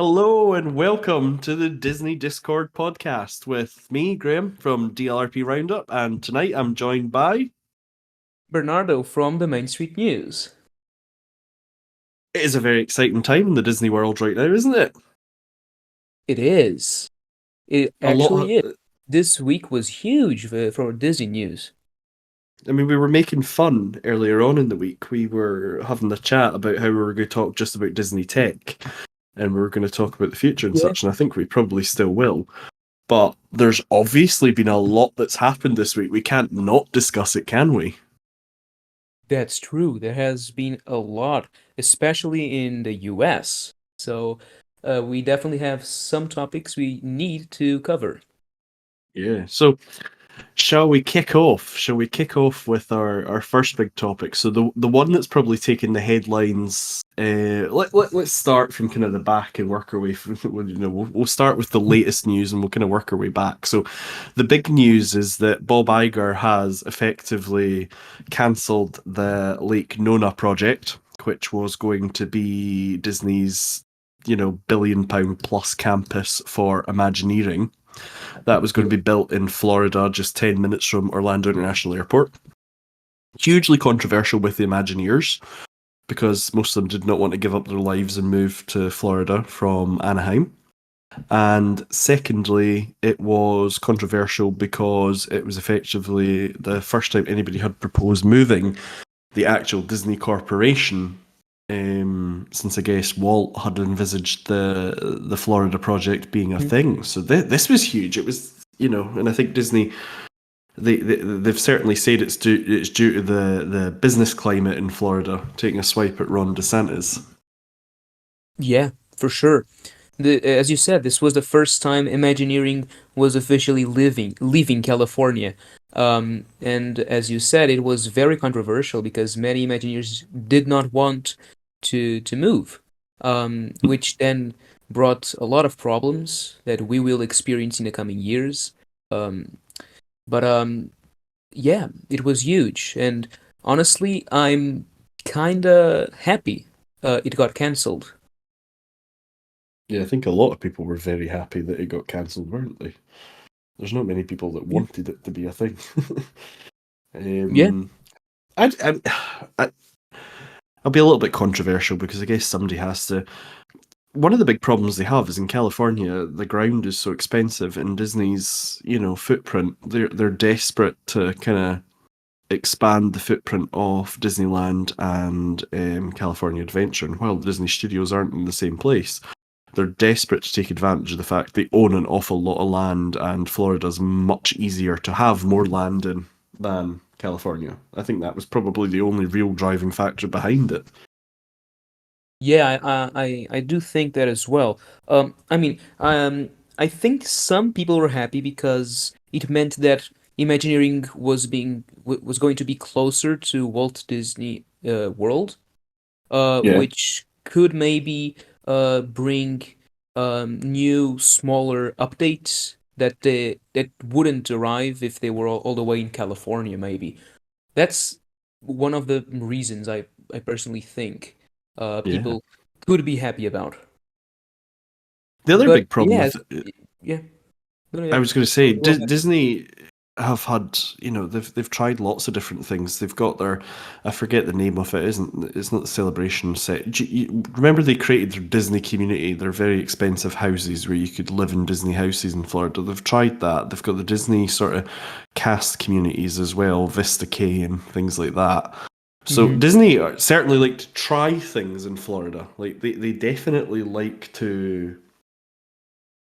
Hello and welcome to the Disney Discord podcast with me, Graham, from DLRP Roundup, and tonight I'm joined by. Bernardo from the Main Street News. It is a very exciting time in the Disney world right now, isn't it? It is. It A lot. actually is. This week was huge for Disney News. I mean, we were making fun earlier on in the week. We were having a chat about how we were going to talk just about Disney tech, and we were going to talk about the future and Yeah, such, and I think we probably still will. But there's obviously been a lot that's happened this week. We can't not discuss it, can we? that's true. There has been a lot, especially in the US. So we definitely have some topics we need to cover. Yeah. So shall we kick off? Shall we kick off with our first big topic? So the one that's probably taken the headlines. Let's start from kind of the back and work our way. We'll start with the latest news and we'll kind of work our way back. So the big news is that Bob Iger has effectively cancelled the Lake Nona project, which was going to be Disney's billion-pound plus campus for Imagineering that was going to be built in Florida, just 10 minutes from Orlando International Airport. Hugely controversial with the Imagineers because most of them did not want to give up their lives and move to Florida from Anaheim. And secondly, it was controversial because it was effectively the first time anybody had proposed moving the actual Disney Corporation since I guess Walt had envisaged the Florida project being a Mhm. thing. So this was huge. It was, and I think Disney they've certainly said it's due to the business climate in Florida, taking a swipe at Ron DeSantis. Yeah, for sure. As you said, this was the first time Imagineering was officially leaving California. And as you said, it was very controversial because many Imagineers did not want to move, which then brought a lot of problems that we will experience in the coming years. Um, but yeah, it was huge, and honestly, I'm kinda happy it got cancelled. Yeah, I think a lot of people were very happy that it got cancelled, weren't they? There's not many people that Yeah. wanted it to be a thing. Yeah. um, I, I'll be a little bit controversial because I guess somebody has to. One of the big problems they have is in California, the ground is so expensive, and Disney's footprint. They're desperate to kind of expand the footprint of Disneyland and California Adventure. And while the Disney Studios aren't in the same place, they're desperate to take advantage of the fact they own an awful lot of land, and Florida's much easier to have more land in than California. I think that was probably the only real driving factor behind it. Yeah, I do think that as well. I think some people were happy because it meant that Imagineering was going to be closer to Walt Disney World, Yeah. which could maybe bring new smaller updates that wouldn't arrive if they were all the way in California, maybe. That's one of the reasons I personally think Yeah. people could be happy about. The other But big problem yes, with it, yeah, no, I yeah, was going to say, go ahead. Disney have had, they've tried lots of different things. They've got their, I forget the name of it. Isn't It's not the celebration set. Remember they created their Disney community, their very expensive houses where you could live in Disney houses in Florida. They've tried that. They've got the Disney sort of cast communities as well, Vista K and things like that. So Hmm. Disney certainly like to try things in Florida. Like they definitely like to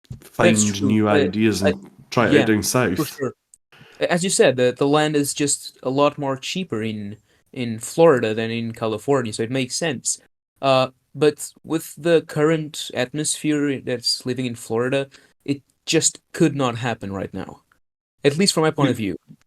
That's find true. new ideas I, and try it out yeah, down for south. sure. As you said, the land is just a lot more cheaper in Florida than in California, so it makes sense. But with the current atmosphere that's living in Florida, it just could not happen right now, at least from my point of You, view.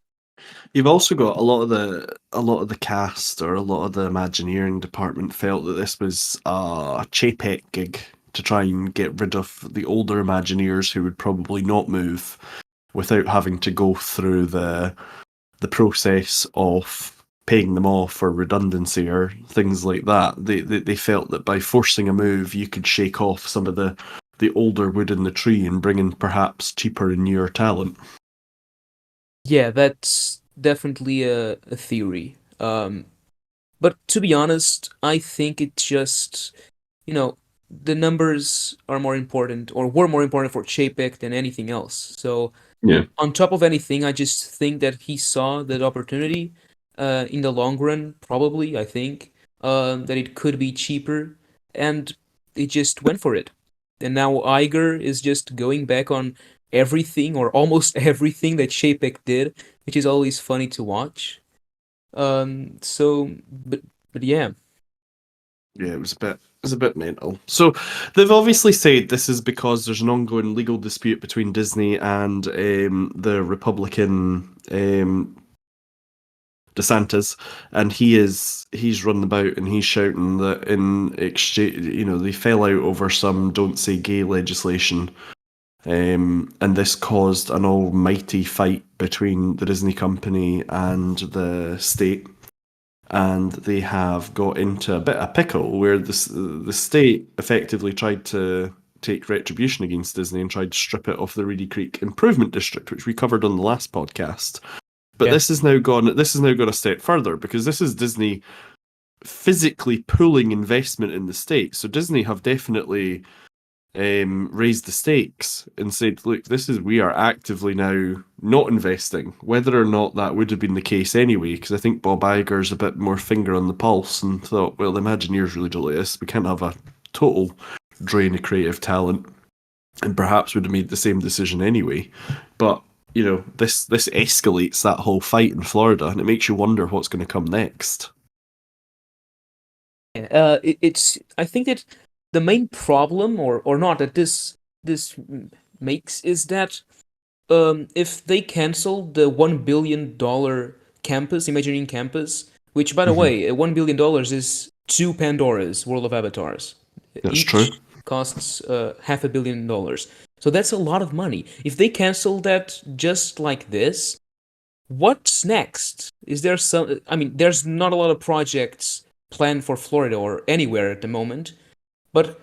you've also got a lot of the cast or a lot of the Imagineering department felt that this was a Chapek gig to try and get rid of the older Imagineers who would probably not move without having to go through the process of paying them off or redundancy or things like that. They felt that by forcing a move, you could shake off some of the older wood in the tree and bring in perhaps cheaper and newer talent. Yeah, that's definitely a theory. But to be honest, I think it's just, you know, the numbers are more important or were more important for Chapek than anything else. So Yeah. on top of anything, I just think that he saw that opportunity in the long run, probably, I think, that it could be cheaper, and he just went for it. And now Iger is just going back on everything or almost everything that Chapek did, which is always funny to watch. But yeah. Yeah, it was a bit mental. So they've obviously said this is because there's an ongoing legal dispute between Disney and the Republican DeSantis, and he's running about and he's shouting that in exchange, they fell out over some "Don't Say Gay" legislation, and this caused an almighty fight between the Disney company and the state. And they have got into a bit of pickle where the state effectively tried to take retribution against Disney and tried to strip it off the Reedy Creek Improvement District, which we covered on the last podcast. But Yeah. this has now gone a step further because this is Disney physically pulling investment in the state. So Disney have definitely raised the stakes and said, look, we are actively now not investing, whether or not that would have been the case anyway, because I think Bob Iger's a bit more finger on the pulse and thought, well, the Imagineers really don't like this. We can't have a total drain of creative talent, and perhaps would have made the same decision anyway. But, this escalates that whole fight in Florida, and it makes you wonder what's going to come next. It's I think that the main problem or not that this makes is that if they cancel the $1 billion campus, Imagineering campus, which by the way, $1 billion is two Pandora's World of Avatars. That's true. Each costs $500 million. So that's a lot of money. If they cancel that just like this, what's next? Is there some? I mean, there's not a lot of projects planned for Florida or anywhere at the moment, but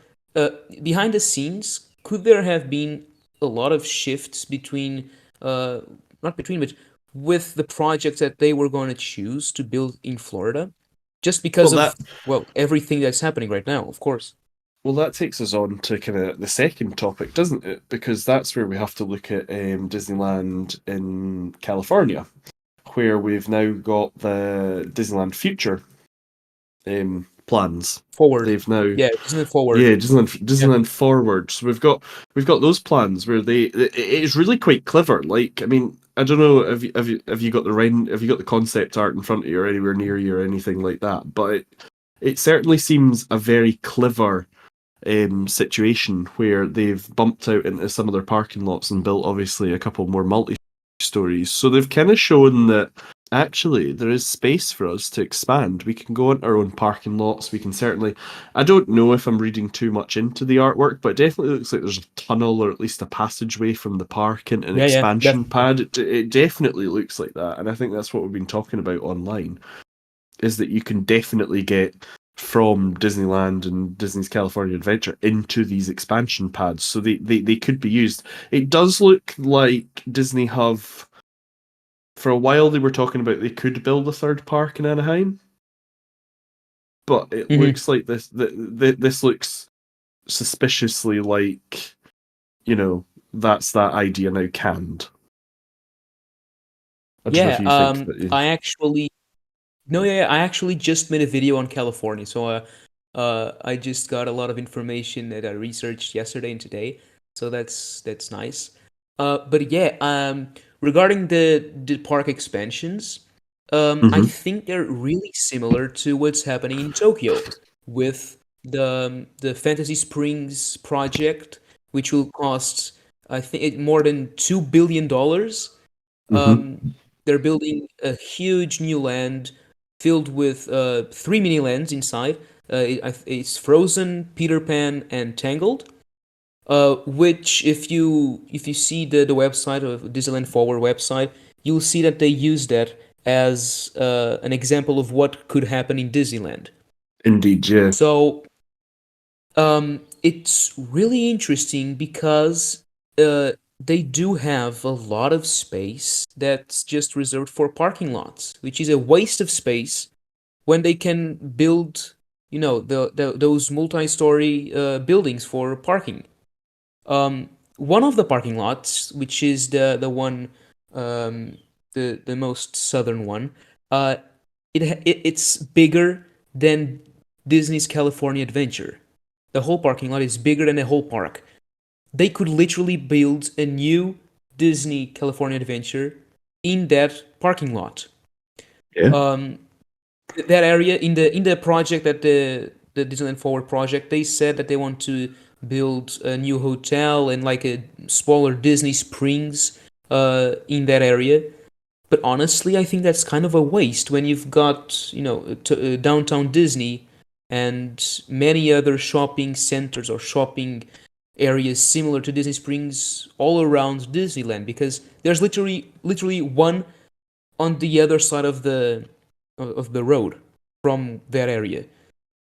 behind the scenes, could there have been a lot of shifts between, not between, but with the projects that they were going to choose to build in Florida? Just because Well, of, well, everything that's happening right now, of course. Well, that takes us on to kind of the second topic, doesn't it? Because that's where we have to look at Disneyland in California, where we've now got the Disneyland Future plans. Forward. They've now, Yeah, Disneyland Forward. yeah, Disneyland Forward. So we've got those plans where it's really quite clever. Like, I mean, I don't know have you got the concept art in front of you or anywhere near you or anything like that, but it certainly seems a very clever situation where they've bumped out into some of their parking lots and built obviously a couple more multi-stories. So they've kind of shown that actually there is space for us to expand. We can go into our own parking lots. We can certainly, I don't know if I'm reading too much into the artwork, but it definitely looks like there's a tunnel or at least a passageway from the park into an expansion pad. It definitely looks like that. And I think that's what we've been talking about online, is that you can definitely get from Disneyland and Disney's California Adventure into these expansion pads. So they could be used. It does look like Disney have, for a while they were talking about they could build a third park in Anaheim. But it looks like this looks suspiciously like, that's that idea now canned. I don't know if you think that. I actually No, yeah, I actually just made a video on California, so I just got a lot of information that I researched yesterday and today, so that's nice. But yeah, regarding the park expansions, I think they're really similar to what's happening in Tokyo with the Fantasy Springs project, which will cost I think more than $2 billion. They're building a huge new land filled with three mini lands inside. It's Frozen, Peter Pan, and Tangled. Which, if you see the website of Disneyland Forward website, you'll see that they use that as an example of what could happen in Disneyland. Indeed, yeah. So, it's really interesting because they do have a lot of space that's just reserved for parking lots, which is a waste of space when they can build, those multi-story buildings for parking. One of the parking lots, which is the one, um, the most southern one, uh, it's bigger than Disney's California Adventure. The whole parking lot is bigger than the whole park. They could literally build a new Disney California Adventure in that parking lot. Yeah. Um, that area in the project, that the Disneyland Forward project, they said that they want to build a new hotel and like a smaller Disney Springs in that area. But honestly, I think that's kind of a waste when you've got, downtown Disney and many other shopping centers or shopping areas similar to Disney Springs all around Disneyland, because there's literally one on the other side of the road from that area.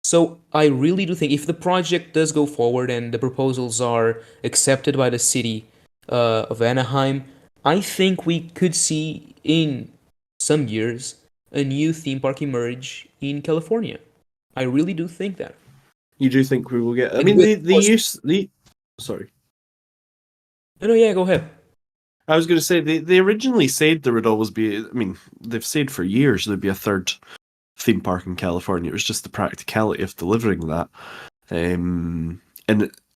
So I really do think if the project does go forward and the proposals are accepted by the city of Anaheim, I think we could see in some years a new theme park emerge in California. I really do think that. You do think we will get? I And mean, with, the of the course, use the. Sorry, no, no, yeah, go ahead. I was going to say they originally said there would always be. I mean, they've said for years there'd be a third theme park in California. It was just the practicality of delivering that. And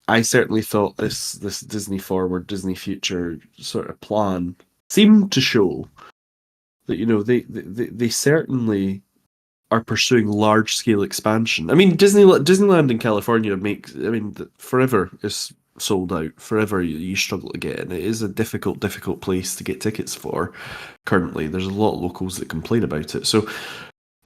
I certainly thought this Disney Forward, Disney Future sort of plan seemed to show that they certainly are pursuing large scale expansion. I mean, Disneyland in California makes. I mean, forever is sold out. Forever you struggle to get in. It is a difficult place to get tickets for. Currently, there's a lot of locals that complain about it. So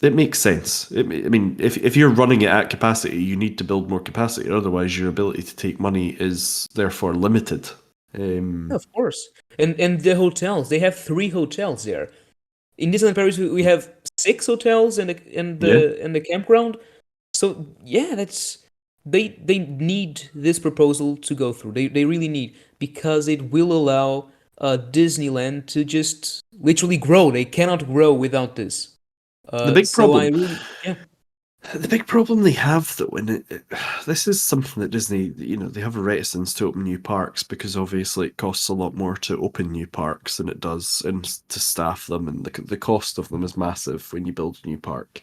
it makes sense. I mean, if you're running it at capacity, you need to build more capacity. Otherwise, your ability to take money is therefore limited. Yeah, of course. And the hotels, they have 3 hotels there. In Disneyland Paris, we have 6 hotels Yeah. and the campground. So yeah, they need this proposal to go through. They really need, because it will allow Disneyland to just literally grow. They cannot grow without this. The big So I problem really, yeah. The big problem they have, though, and this is something that Disney, they have a reticence to open new parks because obviously it costs a lot more to open new parks than it does and to staff them, and the cost of them is massive when you build a new park.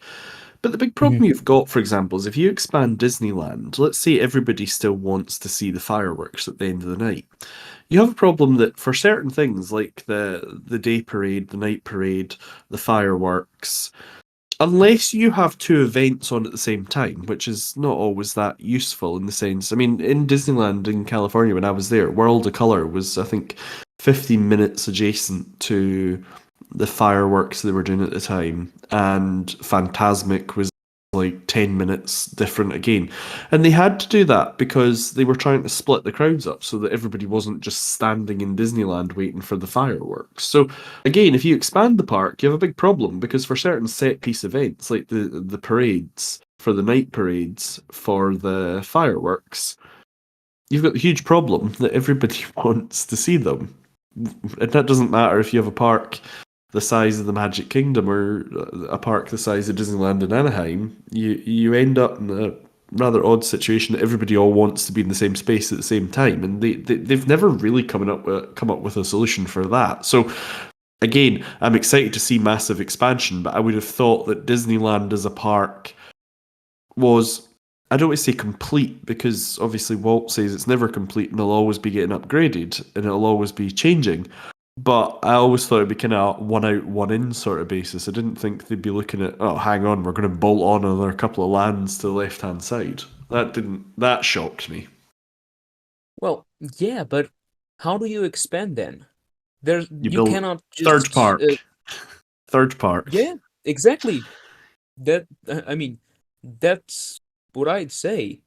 But the big problem Mhm. you've got, for example, is if you expand Disneyland, let's say everybody still wants to see the fireworks at the end of the night. You have a problem that for certain things like the day parade, the night parade, the fireworks, unless you have two events on at the same time, which is not always that useful in the sense. I mean, in Disneyland in California when I was there, World of Color was, I think, 15 minutes adjacent to the fireworks they were doing at the time, and Phantasmic was like 10 minutes different again. And they had to do that because they were trying to split the crowds up so that everybody wasn't just standing in Disneyland waiting for the fireworks. So again, if you expand the park, you have a big problem because for certain set piece events, like the parades, for the night parades, for the fireworks, you've got the huge problem that everybody wants to see them. And that doesn't matter if you have a park the size of the Magic Kingdom or a park the size of Disneyland in Anaheim. You end up in a rather odd situation that everybody all wants to be in the same space at the same time, and they've never really come up with a solution for that. So again, I'm excited to see massive expansion, but I would have thought that Disneyland as a park was, I don't want to say complete because obviously Walt says it's never complete and it'll always be getting upgraded and it'll always be changing. But I always thought it'd be kind of one out, one in sort of basis. I didn't think they'd be looking at, oh, hang on, we're going to bolt on another couple of lands to the left hand side. That shocked me. Well, yeah, but how do you expand then? There's You you build cannot third just park, third park. yeah, exactly. That I mean, that's what I'd say.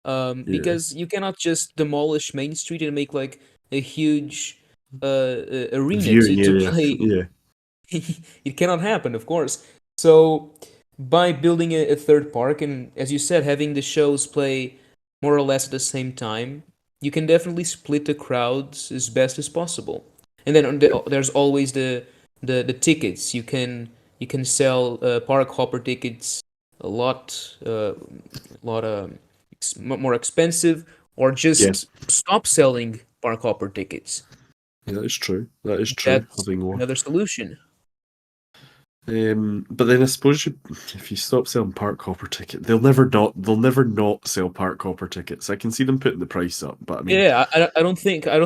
Yeah, Because you cannot just demolish Main Street and make like a huge arena viewing to area. play. Yeah, It cannot happen, of course. So by building a third park and, as you said, having the shows play more or less at the same time, you can definitely split the crowds as best as possible. And then there's always the tickets. You can sell park hopper tickets a lot more expensive, or Yeah, just stop selling park hopper tickets. yeah, that is true. That is true. That's Having more. another solution. But then I suppose if you stop selling park hopper ticket, they'll never not sell park hopper tickets. I can see them putting the price up, but I mean, Yeah, I don't think that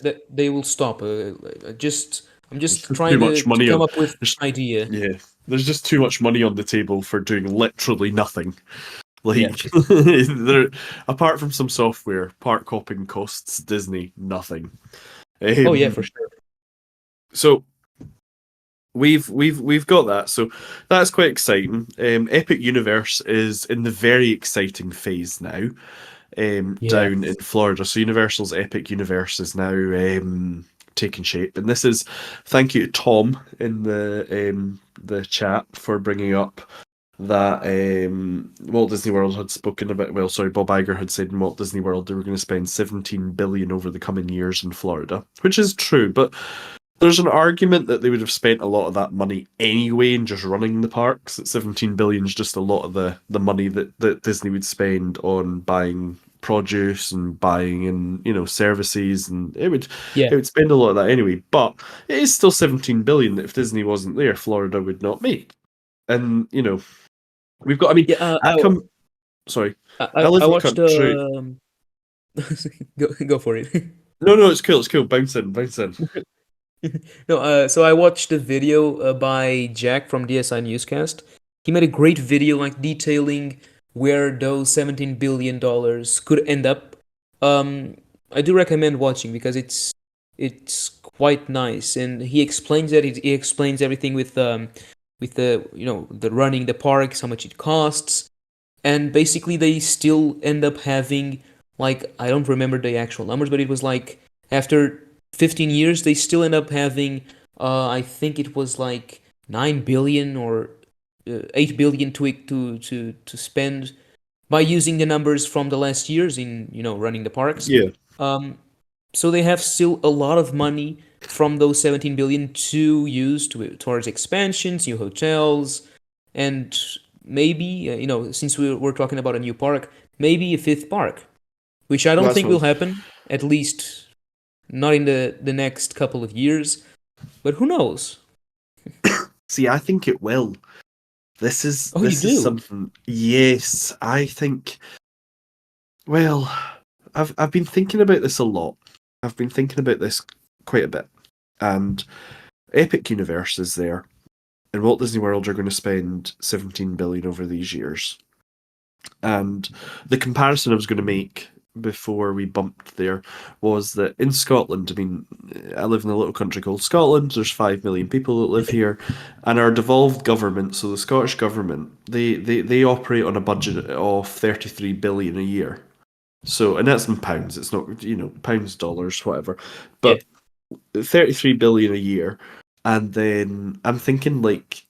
that they will stop. I'm there's just just too trying much to money come on. up with There's, an idea. yeah, there's just too much money on the table for doing literally nothing. Yeah. Like, there, apart from some software, park hopping costs Disney nothing. Oh yeah, Um, for sure. so we've got that. So that's quite exciting. Epic Universe is in the very exciting phase now. Yeah. Down in Florida. So Universal's Epic Universe is now taking shape, and this is thank you to Tom in the chat for bringing up that Walt Disney World had spoken about. Well, sorry, Bob Iger had said in Walt Disney World they were going to spend 17 billion over the coming years in Florida, which is true, but there's an argument that they would have spent a lot of that money anyway in just running the parks. That 17 billion is just a lot of the money that Disney would spend on buying produce and buying and services, and it would Yeah. it would spend a lot of that anyway. But it is still 17 billion that if Disney wasn't there, Florida would not make. And we've got. I mean, Yeah. I come. Sorry, I I live in a watched country. go for it. No, no, it's cool. It's cool. Bounce in, bounce in. No, so I watched a video by Jack from DSI Newscast. He made a great video like detailing where those $17 billion could end up. I do recommend watching because it's quite nice, and he explains that he explains everything with the running the parks, how much it costs, and basically they still end up having, like, I don't remember the actual numbers, but it was like after 15 years they still end up having, I think it was like 9 billion or 8 billion to spend by using the numbers from the last years in running the parks. Yeah. um so they have still a lot of money from those 17 billion to use towards expansions, new hotels, and maybe, since we're talking about a new park, maybe a fifth park, which I don't That's think will what. happen, at least not in the next couple of years. But who knows? See, I think it will. This is Oh, you this is do? something. Yes, I think. Well, I've been thinking about this a lot. I've been thinking about this quite a bit, and Epic Universe is there, and Walt Disney World are going to spend 17 billion over these years. And the comparison I was going to make before we bumped there was that in Scotland, I mean, I live in a little country called Scotland. There's 5 million people that live here, and our devolved government, so the Scottish government, they operate on a budget of 33 billion a year. So, and that's in pounds. It's not pounds, dollars, whatever. Yeah. But 33 billion a year, and then I'm thinking like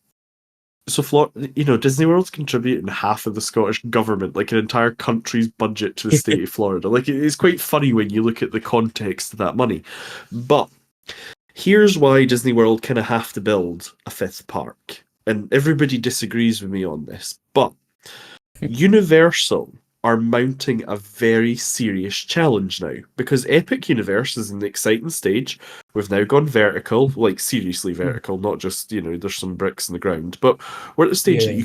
so, Disney World's contributing half of the Scottish government, like an entire country's budget to the state of Florida. Like, it's quite funny when you look at the context of that money. But here's why Disney World kind of have to build a fifth park. And everybody disagrees with me on this. But Universal are mounting a very serious challenge now because Epic Universe is in the exciting stage. We've now gone vertical, like seriously vertical, not just there's some bricks in the ground, but we're at the stage that Yeah.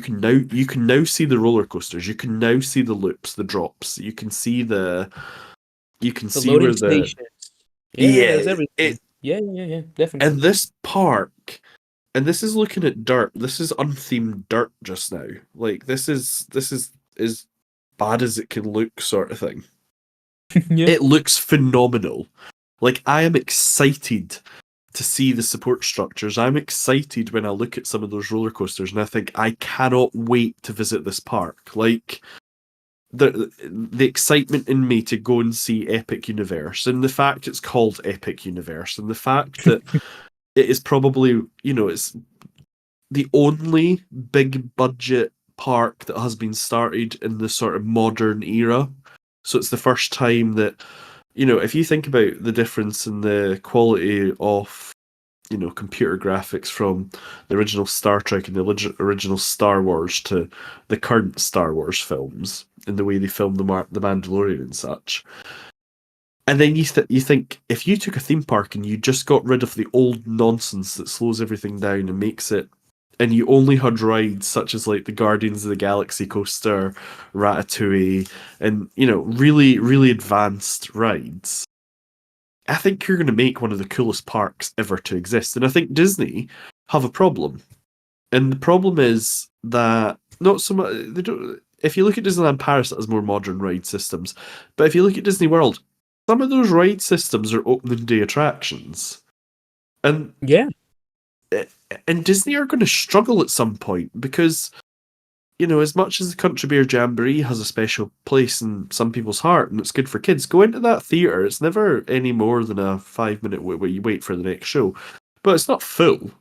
you can now see the roller coasters, you can now see the loops, the drops, you can The see loading where the stations. Yeah, yeah there's everything. it Yeah, definitely. and this park. And this is looking at dirt. This is unthemed dirt just now. Like this is as bad as it can look, sort of thing. Yeah. It looks phenomenal. Like I am excited to see the support structures. I'm excited when I look at some of those roller coasters and I think I cannot wait to visit this park. Like the excitement in me to go and see Epic Universe and the fact it's called Epic Universe and the fact that it is probably it's the only big budget park that has been started in the sort of modern era. So it's the first time that, if you think about the difference in the quality of, computer graphics from the original Star Trek and the original Star Wars to the current Star Wars films, and the way they filmed the Mandalorian and such. And then you think, if you took a theme park and you just got rid of the old nonsense that slows everything down and makes it, and you only had rides such as like the Guardians of the Galaxy coaster, Ratatouille, and really really advanced rides, I think you're going to make one of the coolest parks ever to exist. And I think Disney have a problem, and the problem is that not so much they don't. If you look at Disneyland Paris, it has more modern ride systems, but if you look at Disney World, some of those ride systems are opening day attractions, and Yeah. and Disney are going to struggle at some point because, as much as the Country Bear Jamboree has a special place in some people's heart and it's good for kids, go into that theatre. It's never any more than a 5 minute wait where you wait for the next show, but it's not full.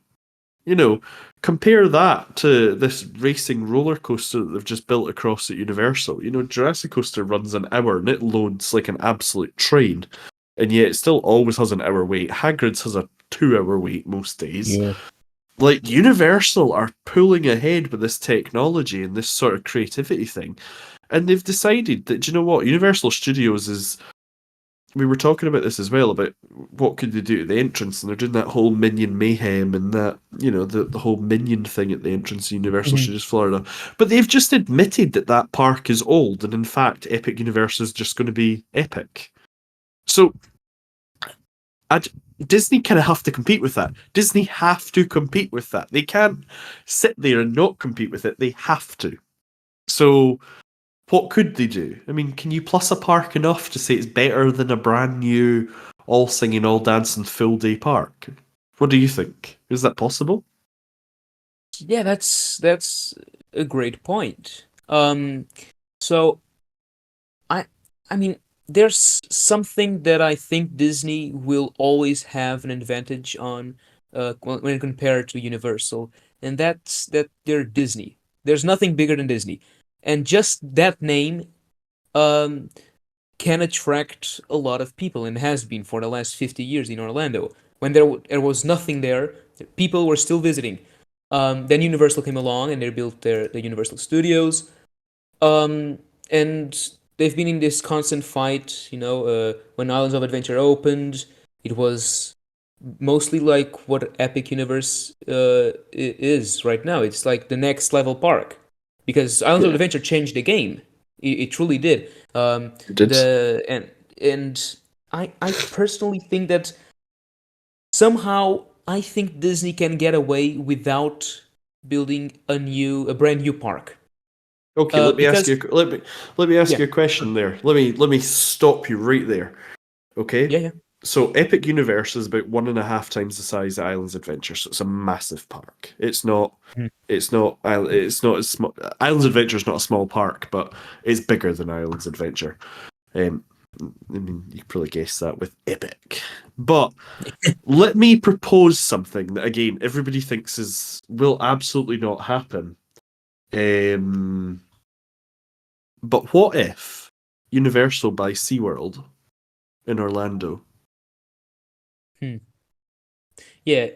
Compare that to this racing roller coaster that they've just built across at Universal. Jurassic Coaster runs an hour and it loads like an absolute train, and yet it still always has an hour wait. Hagrid's has a 2 hour wait most days. Yeah. Like, Universal are pulling ahead with this technology and this sort of creativity thing, and they've decided that, do you know what, Universal Studios is. We were talking about this as well, about what could they do at the entrance, and they're doing that whole Minion mayhem and that, the whole Minion thing at the entrance of Universal Mhm. Studios Florida. But they've just admitted that that park is old, and in fact, Epic Universe is just going to be Epic. So, Disney kind of have to compete with that. Disney have to compete with that. They can't sit there and not compete with it. They have to. So, what could they do? I mean, can you plus a park enough to say it's better than a brand new, all singing, all dancing, full day park? What do you think? Is that possible? Yeah, that's a great point. So I I mean, there's something that I think Disney will always have an advantage on, when compared to Universal, and that's that they're Disney. There's nothing bigger than Disney, and just that name um can attract a lot of people, and has been for the last 50 years in Orlando. When there was nothing there, people were still visiting. Then Universal came along and they built the Universal Studios. And they've been in this constant fight. When Islands of Adventure opened, it was mostly like what Epic Universe is right now. It's like the next level park, because Islands of Yeah, Adventure changed the game. It truly did. it did. The and I personally think that somehow I think Disney can get away without building a brand new park. Okay, let me ask Because you. Let me ask yeah, you a sure. question there. Let me stop you right there. Okay. Yeah, yeah. So Epic Universe is about 1.5 times the size of Islands Adventure, so it's a massive park. It's not. Mhm. It's not. It's not as small. Islands Adventure is not a small park, but it's bigger than Islands Adventure. Um, I mean, you could probably guess that with Epic. But let me propose something that, again, everybody thinks will absolutely not happen. Um, but what if Universal buys SeaWorld in Orlando? Hmm. Yeah.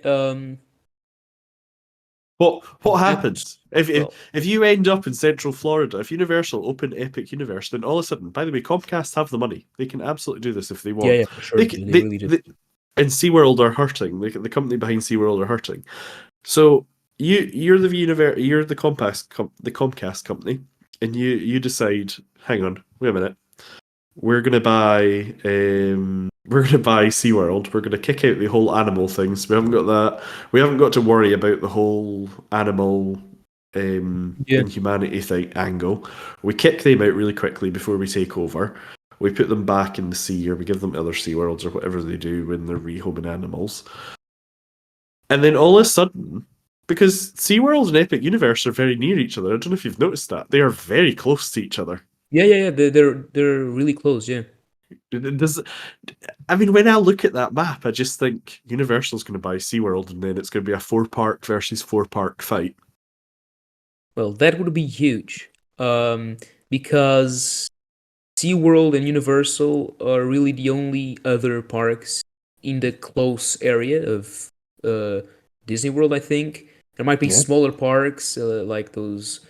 What That happens if, if well. if you end up in Central Florida? If Universal open Epic Universe, then all of a sudden, by the way, Comcast have the money. They can absolutely do this if they Yeah, want. yeah, for sure. They They, can, they really do. and SeaWorld are hurting. The company behind SeaWorld are hurting. So you're the Comcast company, and you decide. Hang on, wait a minute. We're gonna buy SeaWorld. We're gonna kick out the whole animal things. We haven't got that. We haven't got to worry about the whole animal Yeah. inhumanity thing angle. We kick them out really quickly before we take over. We put them back in the sea, or we give them other SeaWorlds, or whatever they do when they're rehoming animals. And then all of a sudden, because SeaWorld and Epic Universe are very near each other, I don't know if you've noticed that. They are very close to each other. Yeah, yeah, yeah. They're really close. Yeah. Does I mean, when I look at that map, I just think Universal's going to buy SeaWorld, and then it's going to be a four park versus four park fight. Well, that would be huge. Because SeaWorld and Universal are really the only other parks in the close area of uh, Disney World, I think. There might be Yeah. smaller parks like those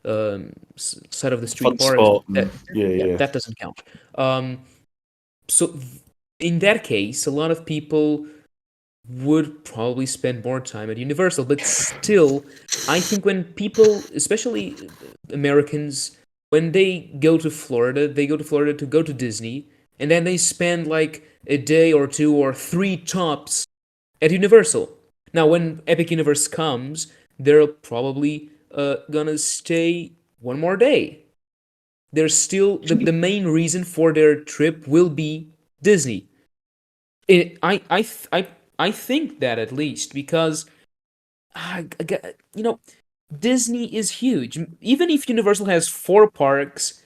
side of the street Fun parks. spot. That, Yeah, yeah, yeah. that doesn't count. Um, in that case, a lot of people would probably spend more time at Universal. But still, I think when people, especially Americans, when they go to Florida to go to Disney, and then they spend like a day or two or three tops at Universal. Now, when Epic Universe comes, they're probably gonna stay one more day. They're still the main reason for their trip will be Disney. It, I think that at least because you know Disney is huge. Even if Universal has four parks,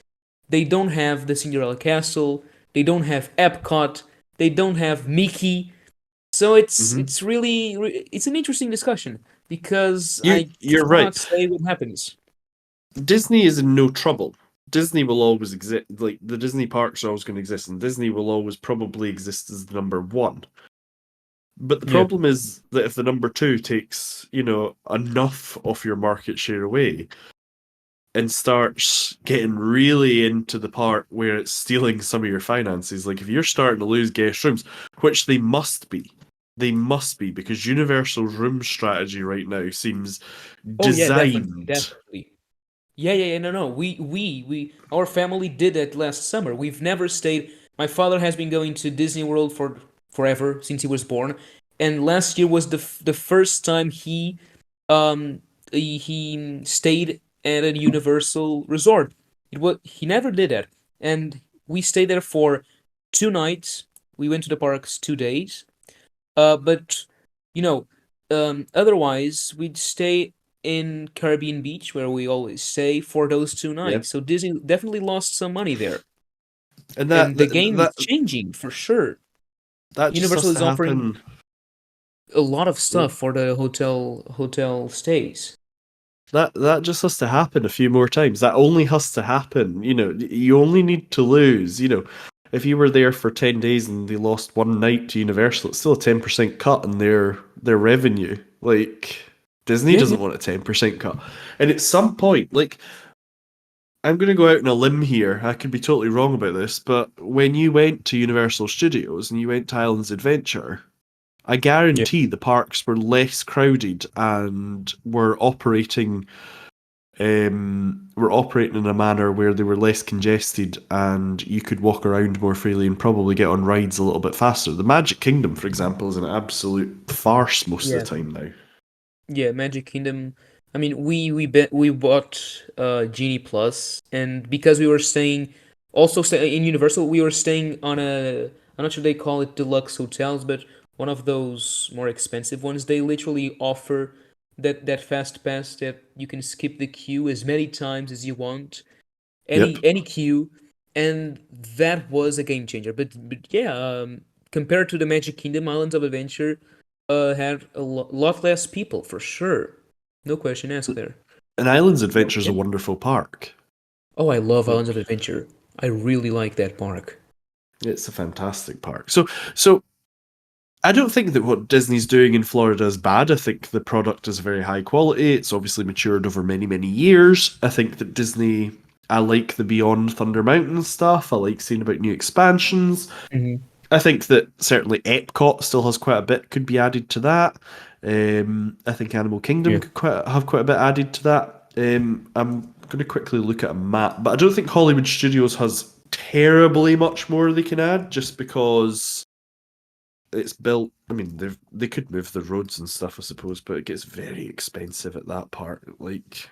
they don't have the Cinderella Castle. They don't have Epcot. They don't have Mickey. So Hmm. it's really it's an interesting discussion because You I you're right. cannot say what happens. Disney is in no trouble. Disney will always exist. Like the Disney parks are always going to exist, and Disney will always probably exist as the number one. But the Yeah. problem is that if the number two takes, enough of your market share away and starts getting really into the part where it's stealing some of your finances, like if you're starting to lose guest rooms, which they must be because Universal's room strategy right now seems Oh yeah, definitely, designed. definitely. Yeah. No, no. Our family did that last summer. We've never stayed. My father has been going to Disney World for forever since he was born, and last year was the first time um he stayed at a Universal resort. He never did that, and we stayed there for 2 nights. We went to the parks 2 days. But you know, otherwise we'd stay in Caribbean Beach where we always stay for those two Yeah. nights. So Disney definitely lost some money there, And and that the that game is that, changing for sure. that just Universal has to is offering happen. a lot of Yeah. stuff for the hotel stays. That just has to happen a few more times. That only has to happen. You only need to lose. If you were there for 10 days and they lost one night to Universal, it's still a 10% cut in their revenue. Like Disney Yeah, yeah. doesn't want a 10% cut. And at some point, like I'm going to go out on a limb here. I could be totally wrong about this, but when you went to Universal Studios and you went to Islands Adventure, I Yeah. guarantee the parks were less crowded and were operating in a manner where they were less congested and you could walk around more freely and probably get on rides a little bit faster. The Magic Kingdom, for example, is an absolute farce most of Yeah. the time now. Yeah, Magic Kingdom. I mean, we bought Genie Plus, and because we were staying also stay in Universal, we were staying on a I'm not sure they call it deluxe hotels, but one of those more expensive ones. They literally offer that fast pass that you can skip the queue as many times as you want, Yep. any queue, and that was a game changer. But yeah, compared to the Magic Kingdom, Islands of Adventure had a lot less people for sure. No question asked there. And Islands Adventure is Yeah. a wonderful park. Oh, I love Islands of Like Adventure. I really like that park. it's a fantastic park. So I don't think that what Disney's doing in Florida is bad. I think the product is very high quality. It's obviously matured over many, many years. I think that Disney, I like the Beyond Thunder Mountain stuff. I like seeing about new expansions. Hmm. I think that certainly Epcot still has quite a bit could be added to that. I think Animal Kingdom Yeah. could have quite a bit added to that. I'm going to quickly look at a map, but I don't think Hollywood Studios has terribly much more they can add, just because it's built. I mean, they could move the roads and stuff, I suppose, but it gets very expensive at that part. Like,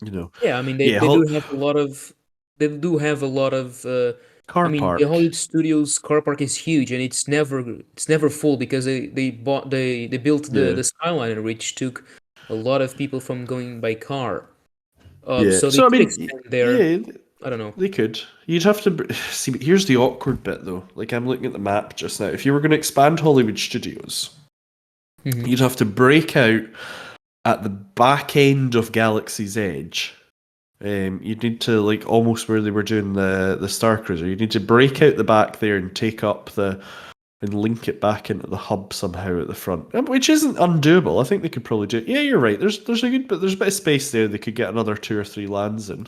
you know, Yeah, I mean yeah, they do have a lot of they do have a lot of I car mean the park. Hollywood Studios car park is huge and it's never full because they built Yeah, the Skyliner which took a lot of people from going by car. yeah. So they So I could mean, expand there. yeah, I don't know. they could. You'd have to see. But here's the awkward bit, though. Like I'm looking at the map just now. If you were going to expand Hollywood Studios, Hmm. you'd have to break out at the back end of Galaxy's Edge You need to like almost where they were doing the Starcruiser. You need to break out the back there and take up the and link it back into the hub somehow at the front, which isn't undoable. I think they could probably do it. Yeah, you're right. There's a good, but there's a bit of space there. They could get another 2 or 3 lands in.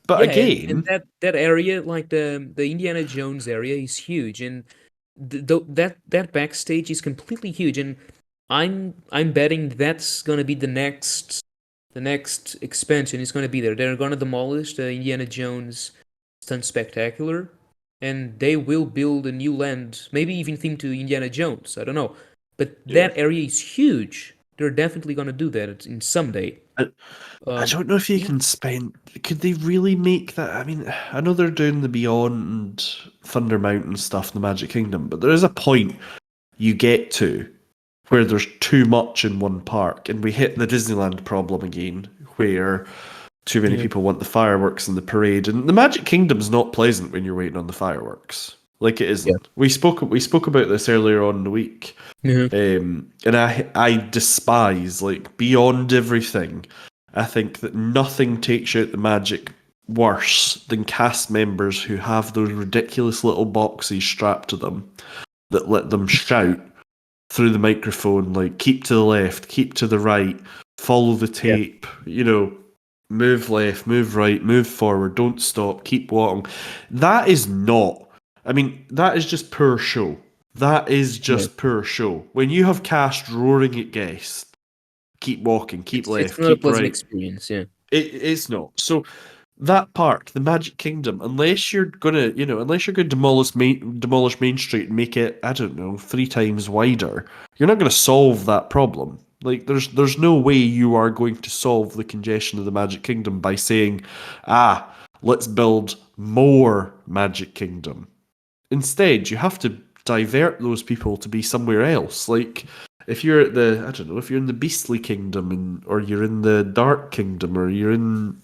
But Yeah, and again, that area, like the Indiana Jones area, is huge, and that backstage is completely huge, and I'm betting that's gonna be the next expansion is gonna be there. They're gonna demolish the Indiana Jones Stunt Spectacular, and they will build a new land, maybe even themed to Indiana Jones. I don't know, but yeah. that area is huge. They're definitely gonna do that in someday. I don't know if you Yeah, can spend. Could they really make that? I mean, I know they're doing the Beyond Thunder Mountain stuff in the Magic Kingdom, but there is a point you get to where there's too much in one park, and we hit the Disneyland problem again, where too many yeah, people want the fireworks and the parade, and the Magic Kingdom's not pleasant when you're waiting on the fireworks. Like it yeah. isn't. We spoke about this earlier on in the week, Mhm. and I despise like beyond everything. I think that nothing takes out the magic worse than cast members who have those ridiculous little boxes strapped to them that let them shout through the microphone like keep to the left, keep to the right, follow the Yeah, tape, move left, move right, move forward, don't stop, keep walking. That is not. I mean, that is just poor show. That is yeah. just poor show. When you have cast roaring at guests, keep walking, keep It's left, not a keep pleasant right. experience. Yeah, It's not. So that park, the Magic Kingdom, unless you're going to demolish Main Street and make it, I don't know, 3 times wider, you're not going to solve that problem. Like, there's no way you are going to solve the congestion of the Magic Kingdom by saying, let's build more Magic Kingdom. Instead, you have to divert those people to be somewhere else. Like, if you're at I don't know, if you're in the Beastly Kingdom, or you're in the Dark Kingdom, or you're in,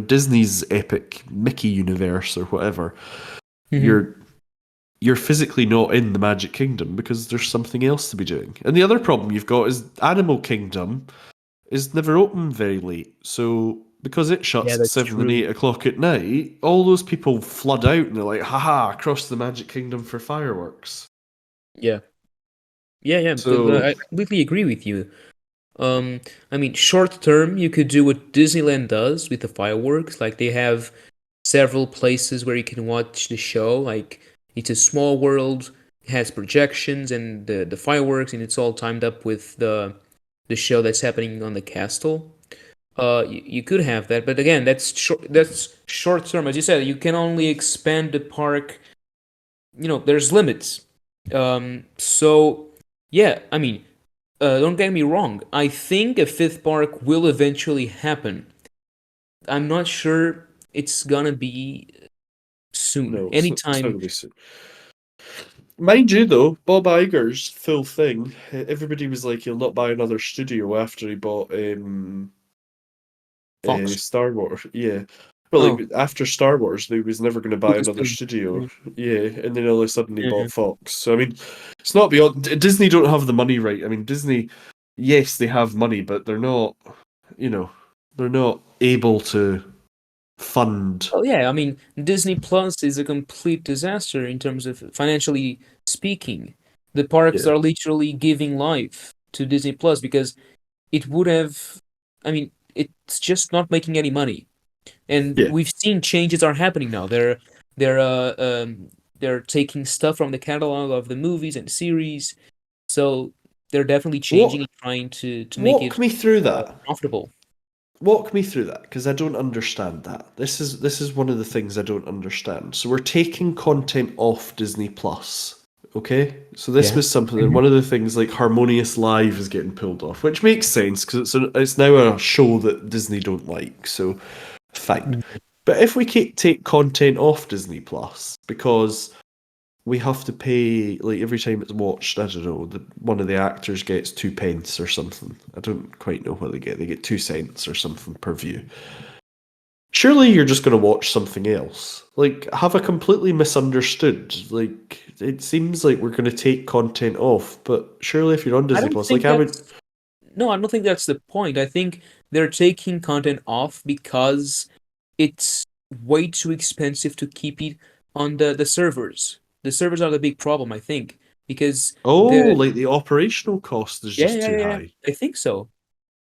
Disney's epic Mickey universe or whatever, hmm, you're you're physically not in the Magic Kingdom because there's something else to be doing. And the other problem you've got is Animal Kingdom is never open very late. So because it yeah, shuts at that's 7 and true. 8 o'clock at night, all those people flood out and they're like, haha, across the Magic Kingdom for fireworks. Yeah, yeah, yeah. So I completely agree with you. Um, I mean, short term, you could do what Disneyland does with the fireworks. Like they have several places where you can watch the show. Like it's a small world, it has projections and the fireworks, and it's all timed up with the show that's happening on the castle. You could have that, but again, that's short term. As you said, you can only expand the park. There's limits. So yeah, I mean, don't get me wrong. I think a fifth park will eventually happen. I'm not sure it's gonna be soon. no, it's not Anytime. going to be soon. Mind you, though, Bob Iger's full thing. Everybody was like, he'll not buy another studio after he bought Fox. Star Wars. Yeah. Well, Oh, after Star Wars, he was never going to buy another Lucasfilm. studio. Yeah. Yeah, and then all of a sudden he Yeah. bought Fox. So I mean, it's not beyond. Disney don't have the money, right? I mean, Disney, yes, they have money, but they're not. You know, they're not able to fund. Oh yeah, I mean Disney Plus is a complete disaster in terms of financially speaking. The parks Yeah, are literally giving life to Disney Plus because it would have. I mean, it's just not making any money. And yeah. we've seen changes are happening now. They're taking stuff from the catalog of the movies and series, so they're definitely changing What and trying to make walk it me through that? profitable. Walk me through that because I don't understand that. This is one of the things I don't understand. So we're taking content off Disney Plus. Okay, so this Yeah. was something. Mhm. One of the things like Harmonious Live is getting pulled off, which makes sense because it's now a show that Disney don't like. So fine. Mhm. But if we take content off Disney Plus because we have to pay like every time it's watched, I don't know, one of the actors gets 2 pence or something. I don't quite know what they get. They get 2 cents or something per view. Surely you're just going to watch something else. Like, have I completely misunderstood? Like, it seems like we're going to take content off, but surely if you're on I Disney don't Plus, like think I would, that's No, I don't think that's the point. I think they're taking content off because it's way too expensive to keep it on the servers. The servers are the big problem, I think, because Oh, the like the operational cost is yeah, just yeah, too yeah, yeah, high. I think so,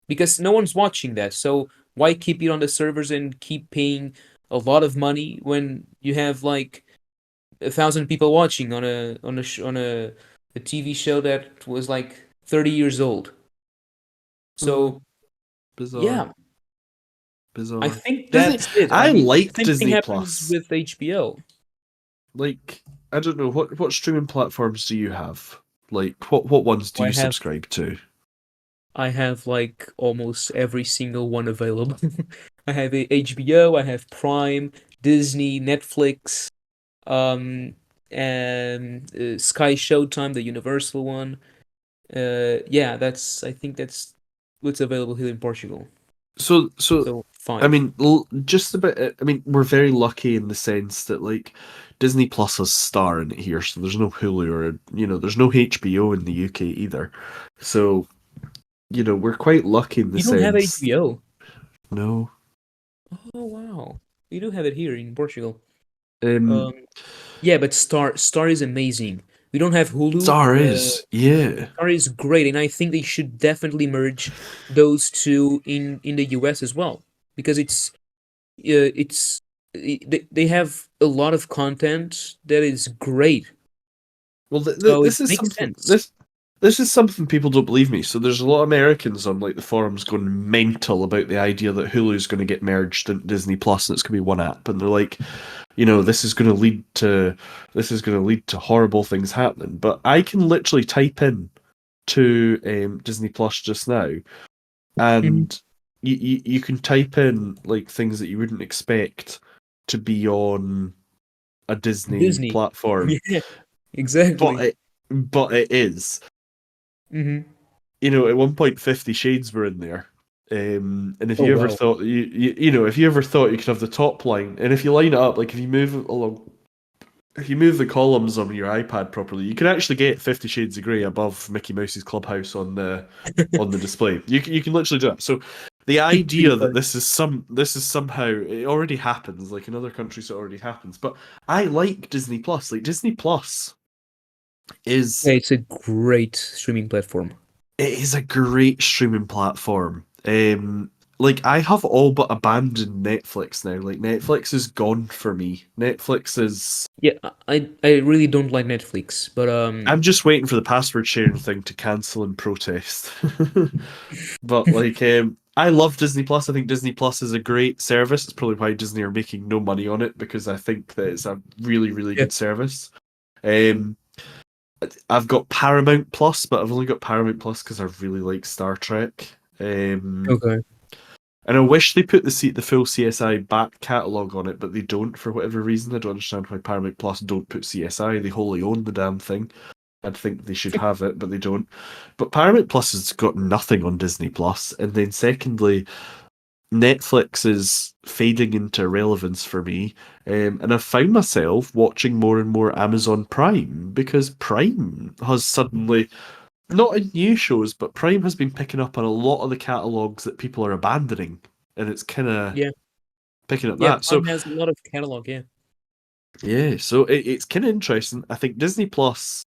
because no one's watching that. So why keep it on the servers and keep paying a lot of money when you have like 1,000 people watching on a TV show that was like 30 years old? Oh, So bizarre, yeah, I bizarre. think Disney. that's it. I I mean, the like same thing Disney happens Plus. with HBO. Like, I don't know what streaming platforms do you have? Like, what ones do I you have subscribe to? I have like almost every single one available. I have HBO, I have Prime, Disney, Netflix, um, and Sky Showtime, the Universal one. Yeah, that's I think that's what's available here in Portugal. So, So I five. mean, just about. I mean, we're very lucky in the sense that like Disney Plus has Star in it here, so there's no Hulu or there's no HBO in the UK either. So we're quite lucky in the You don't have sense. HBO? No, Oh wow, you do have it here in Portugal. um, Um, yeah, but Star is amazing. We don't have Hulu. Star is Star is great, and I think they should definitely merge those two in the US as well, because it's they have a lot of content that is great. Well, So it this is makes something sense. this is something people don't believe me. So there's a lot of Americans on like the forums going mental about the idea that Hulu's going to get merged into Disney Plus and it's going to be one app, and they're like, this is going to lead to horrible things happening. But I can literally type in to Disney Plus just now, Mhm. and you can type in like things that you wouldn't expect to be on a Disney Disney. platform, Yeah, but exactly. it is. Hmm. At one point 50 Shades were in there. And if Oh you ever wow. thought if you ever thought you could have the top line, and if you line it up, like if you move the columns on your iPad properly, you can actually get 50 Shades of Grey above Mickey Mouse's Clubhouse on the display. You can literally do that. So the Pretty idea that fun. this is somehow, it already happens, like in other countries it already happens. But I like Disney Plus. Like Disney Plus is Yeah, it's a great streaming platform. it is a great streaming platform. Like I have all but abandoned Netflix now. Like Netflix is gone for me. Netflix is. Yeah, I really don't like Netflix, but I'm just waiting for the password sharing thing to cancel and protest. But like, I love Disney Plus. I think Disney Plus is a great service. It's probably why Disney are making no money on it, because I think that it's a really, really yeah. good service. Um, I've got Paramount Plus, but I've only got Paramount Plus because I really like Star Trek. Okay. And I wish they put the full CSI back catalogue on it, but they don't for whatever reason. I don't understand why Paramount Plus don't put CSI. They wholly own the damn thing. I'd think they should have it, but they don't. But Paramount Plus has got nothing on Disney Plus. And then secondly, Netflix is fading into irrelevance for me. And I've found myself watching more and more Amazon Prime because Prime has suddenly, not in new shows, but Prime has been picking up on a lot of the catalogs that people are abandoning, and it's kind of Yeah. picking up Yeah, that. So Prime has a lot of catalog, yeah. yeah, so it's kind of interesting. I think Disney Plus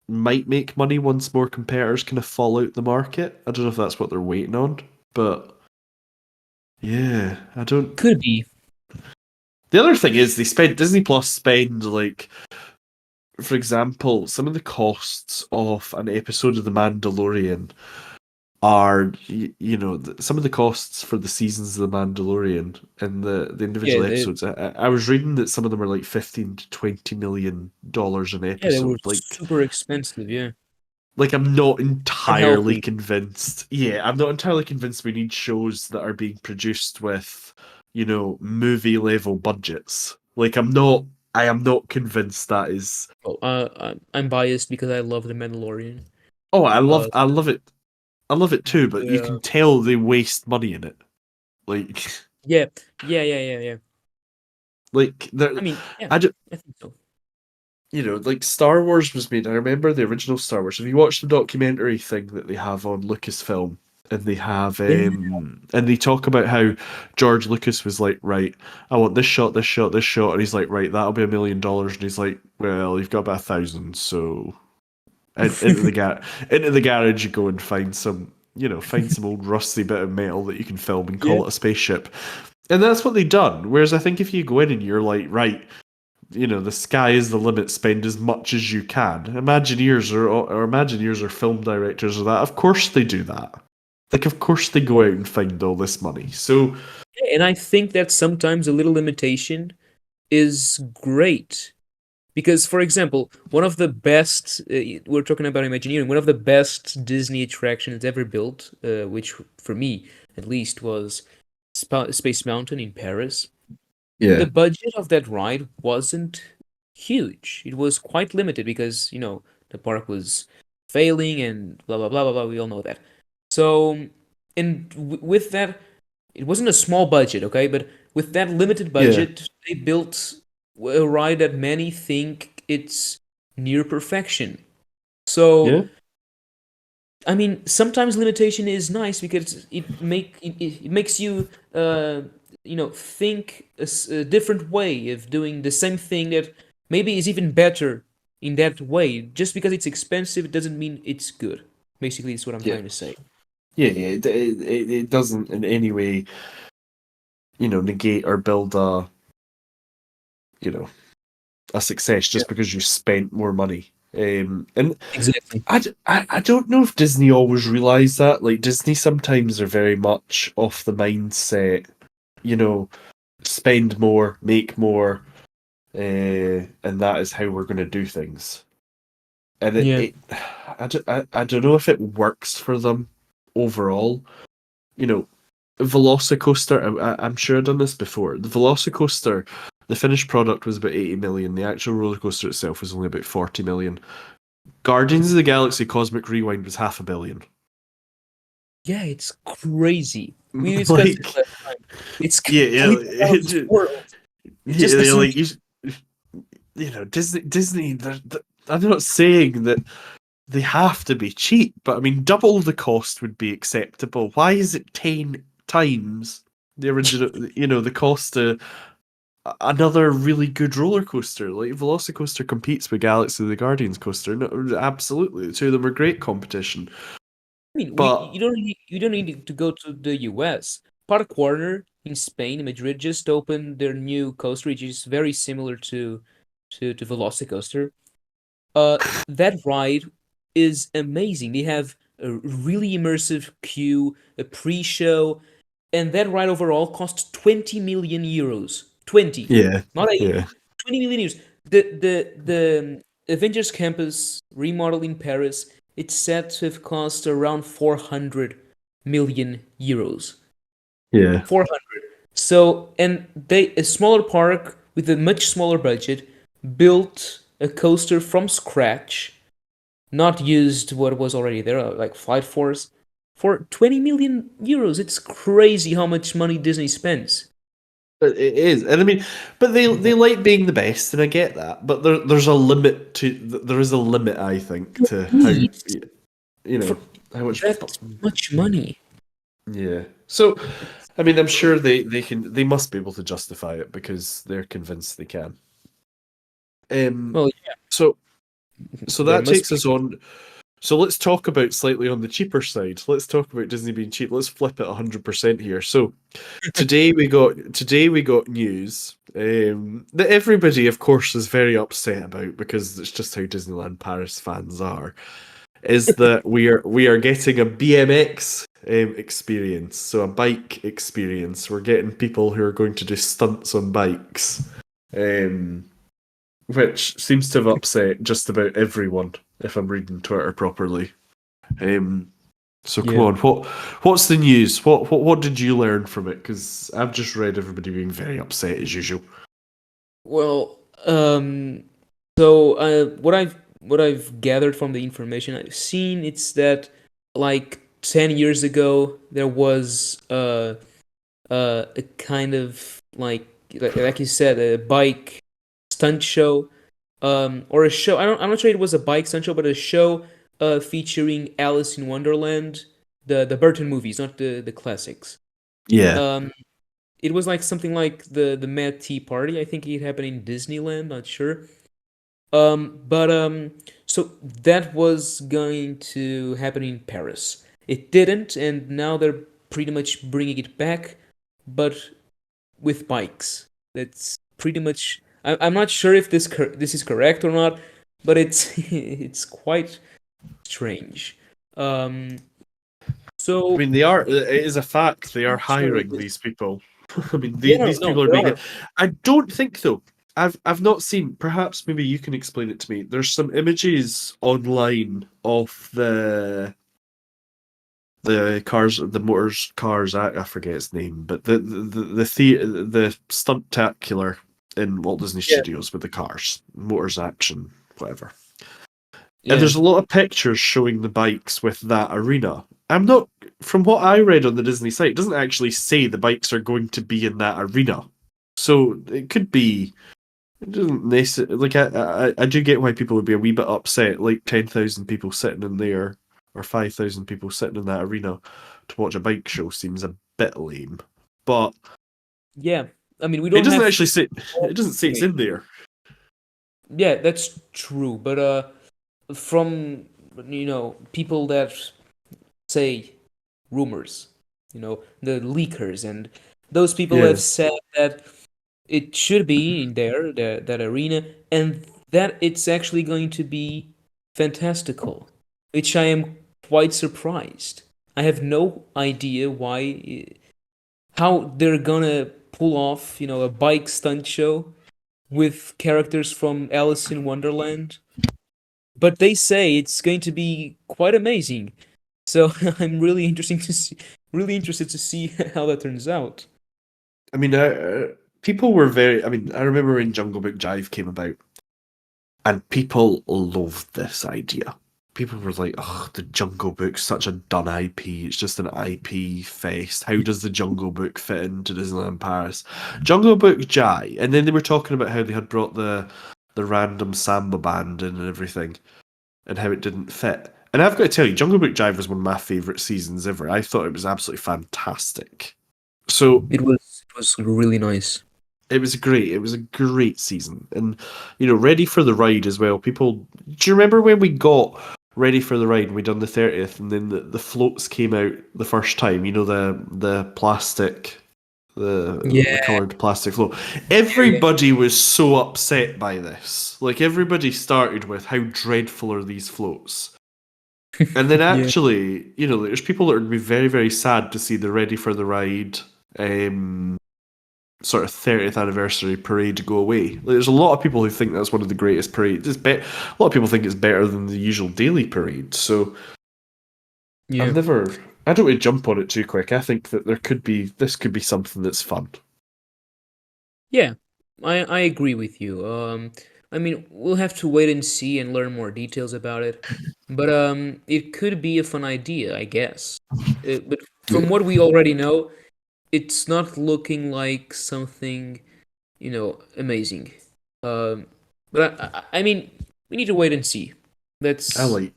might make money once more competitors kind of fall out the market. I don't know if that's what they're waiting on, but yeah, I don't. Could be. The other thing is Disney Plus spend like, for example, some of the costs of an episode of The Mandalorian are some of the costs for the seasons of The Mandalorian and the Yeah, individual episodes. I was reading that some of them are like 15 to $20 million an they were episode. super expensive, yeah. I'm not entirely Unhealthy. convinced. Yeah, I'm not entirely convinced we need shows that are being produced with movie level budgets. I am not convinced that is. Oh, I'm biased because I love The Mandalorian. Oh, Uh, I love it. I love it too, but you yeah. can tell they waste money in it. Like Yeah, yeah, yeah, yeah, yeah. there I mean, yeah, I do, I think so. like Star Wars was made. I remember the original Star Wars. Have you watched the documentary thing that they have on Lucasfilm? and they have Yeah. and they talk about how George Lucas was like, right, I want this shot, this shot, this shot, and he's like, right, that'll be $1 million, and he's like, well, you've got about 1,000, so into the garage you go and find some, find some old rusty bit of metal that you can film and Yeah. call it a spaceship. And that's what they've done. Whereas I think if you go in and you're like, right, the sky is the limit, spend as much as you can. Imagineers or film directors or that, of course they do that. Like, of course they go out and find all this money. So, And I think that sometimes a little limitation is great. Because, for example, one of the best, we're talking about Imagineering, one of the best Disney attractions ever built, which for me at least was Space Mountain in Paris. yeah. The budget of that ride wasn't huge. It was quite limited because, the park was failing and blah, blah, blah, blah, blah. We all know that. So, and with that, it wasn't a small budget, okay? But with that limited Yeah. budget, they built a ride that many think it's near perfection. So, Yeah. I mean, sometimes limitation is nice because it makes you think a different way of doing the same thing that maybe is even better in that way. Just because it's expensive doesn't mean it's good. Basically, it's what I'm Yeah. trying to say. Yeah. Yeah. It doesn't in any way, negate or build you know, a success Yeah, just because you spent more money. And exactly. I don't know if Disney always realise that. Like, Disney sometimes are very much off the mindset, you know, spend more, make more, and that is how we're going to do things. And Yeah. I don't know if it works for them overall. You know, Velocicoaster, I'm sure I've done this before. The Velocicoaster, the finished product was about 80 million. The actual roller coaster itself was only about 40 million. Guardians of the Galaxy Cosmic Rewind was 500 million. Yeah, it's crazy. We discussed this Like, last time. It's yeah, completely out of this world. It just yeah, doesn't like make Disney. I'm not saying that they have to be cheap, but I mean, double the cost would be acceptable. Why is it 10 times the original? The cost to another really good roller coaster. Like, Velocicoaster competes with Galaxy of the Guardians coaster. No, absolutely, the two of them are great competition. I mean, we But you don't need to go to the US. Park Warner in Spain, Madrid, just opened their new coaster, which is very similar to Velocicoaster. That ride is amazing. They have a really immersive queue, a pre-show, and that ride overall costs 20 million euros. 20, yeah, not 80. yeah, 20 million euros. The Avengers Campus remodel in Paris, it's said to have cost around 400 million euros. yeah, 400. So, and they a smaller park with a much smaller budget built a coaster from scratch, not used what was already there, like Flight Force, for 20 million euros. It's crazy how much money Disney spends. it is. And I mean, but they like being the best, and I get that. But there's a limit to there is a limit, I think, to how Needs you know for how much. that much money. Yeah. So, I mean, I'm sure they must be able to justify it because they're convinced they can. Well, So there that must takes be. us on. So let's talk about slightly on the cheaper side. Let's talk about Disney being cheap. Let's flip it 100% here. So today we got news that everybody, of course, is very upset about because it's just how Disneyland Paris fans are. Is that we are getting a BMX experience, so a bike experience. We're getting people who are going to do stunts on bikes. Um, which seems to have upset just about everyone, if I'm reading Twitter properly. Um, so come Yeah. on, what's the news? What did you learn from it? Because I've just read everybody being very upset as usual. Well, so what I've gathered from the information I've seen, it's that like 10 years ago there was a kind of like you said, a bike stunt show, or a show. I'm not sure it was a bike stunt show, but a show featuring Alice in Wonderland the Burton movies, not the classics. Yeah. Um, it was like something like the Mad Tea Party. I think it happened in Disneyland. Not sure. But so that was going to happen in Paris. It didn't, and now they're pretty much bringing it back, but with bikes. That's pretty much. I'm not sure if this is correct or not, but it's it's quite strange. Um, I so mean, they are. It is a fact. They are not sure if hiring this. these people. I mean, Yeah, no, these no, people are there being. are. I don't think though. I've not seen. Perhaps maybe you can explain it to me. There's some images online of the cars, the motors cars. I forget its name, but the stuntacular in Walt Disney Yeah, Studios with the cars, motors action, whatever. And yeah, there's a lot of pictures showing the bikes with that arena. I'm not, from what I read on the Disney site, it doesn't actually say the bikes are going to be in that arena. So it could be. It doesn't necessarily like I do get why people would be a wee bit upset, like 10,000 people sitting in there or 5,000 people sitting in that arena to watch a bike show seems a bit lame. But yeah. I mean, we it don't doesn't have actually say all it doesn't the say it's information. in there. Yeah, that's true. But from people that say rumors, the leakers, and those people Yeah. have said that it should be in there, that arena, and that it's actually going to be fantastical, which I am quite surprised. I have no idea how they're gonna pull off, a bike stunt show with characters from Alice in Wonderland, but they say it's going to be quite amazing. So I'm really interested to see how that turns out. I mean, people were very. I mean, I remember when Jungle Book Jive came about, and people loved this idea. People were like, "Oh, the Jungle Book's such a done IP. It's just an IP fest. How does the Jungle Book fit into Disneyland Paris?" Jungle Book Jive, and then they were talking about how they had brought the random samba band in and everything, and how it didn't fit. And I've got to tell you, Jungle Book Jive was one of my favorite seasons ever. I thought it was absolutely fantastic. So It was really nice. it was great. It was a great season, and ready for the ride as well. People, do you remember when we got ready for the ride? And we done the 30th, and then the floats came out the first time. The plastic, the Yeah, coloured plastic float. yeah, Everybody was so upset by this. Like everybody started with how dreadful are these floats. And then yeah, actually, there's people that would be very, very sad to see the Ready for the Ride sort of 30th anniversary parade go away. Like, there's a lot of people who think that's one of the greatest parades. A lot of people think it's better than the usual daily parade. So yeah. I don't want to jump on it too quick. I think that this could be something that's fun. Yeah, I agree with you. I mean, we'll have to wait and see and learn more details about it. But it could be a fun idea, I guess. But from Yeah. what we already know, it's not looking like something, amazing. Um, but I mean, we need to wait and see. I That's like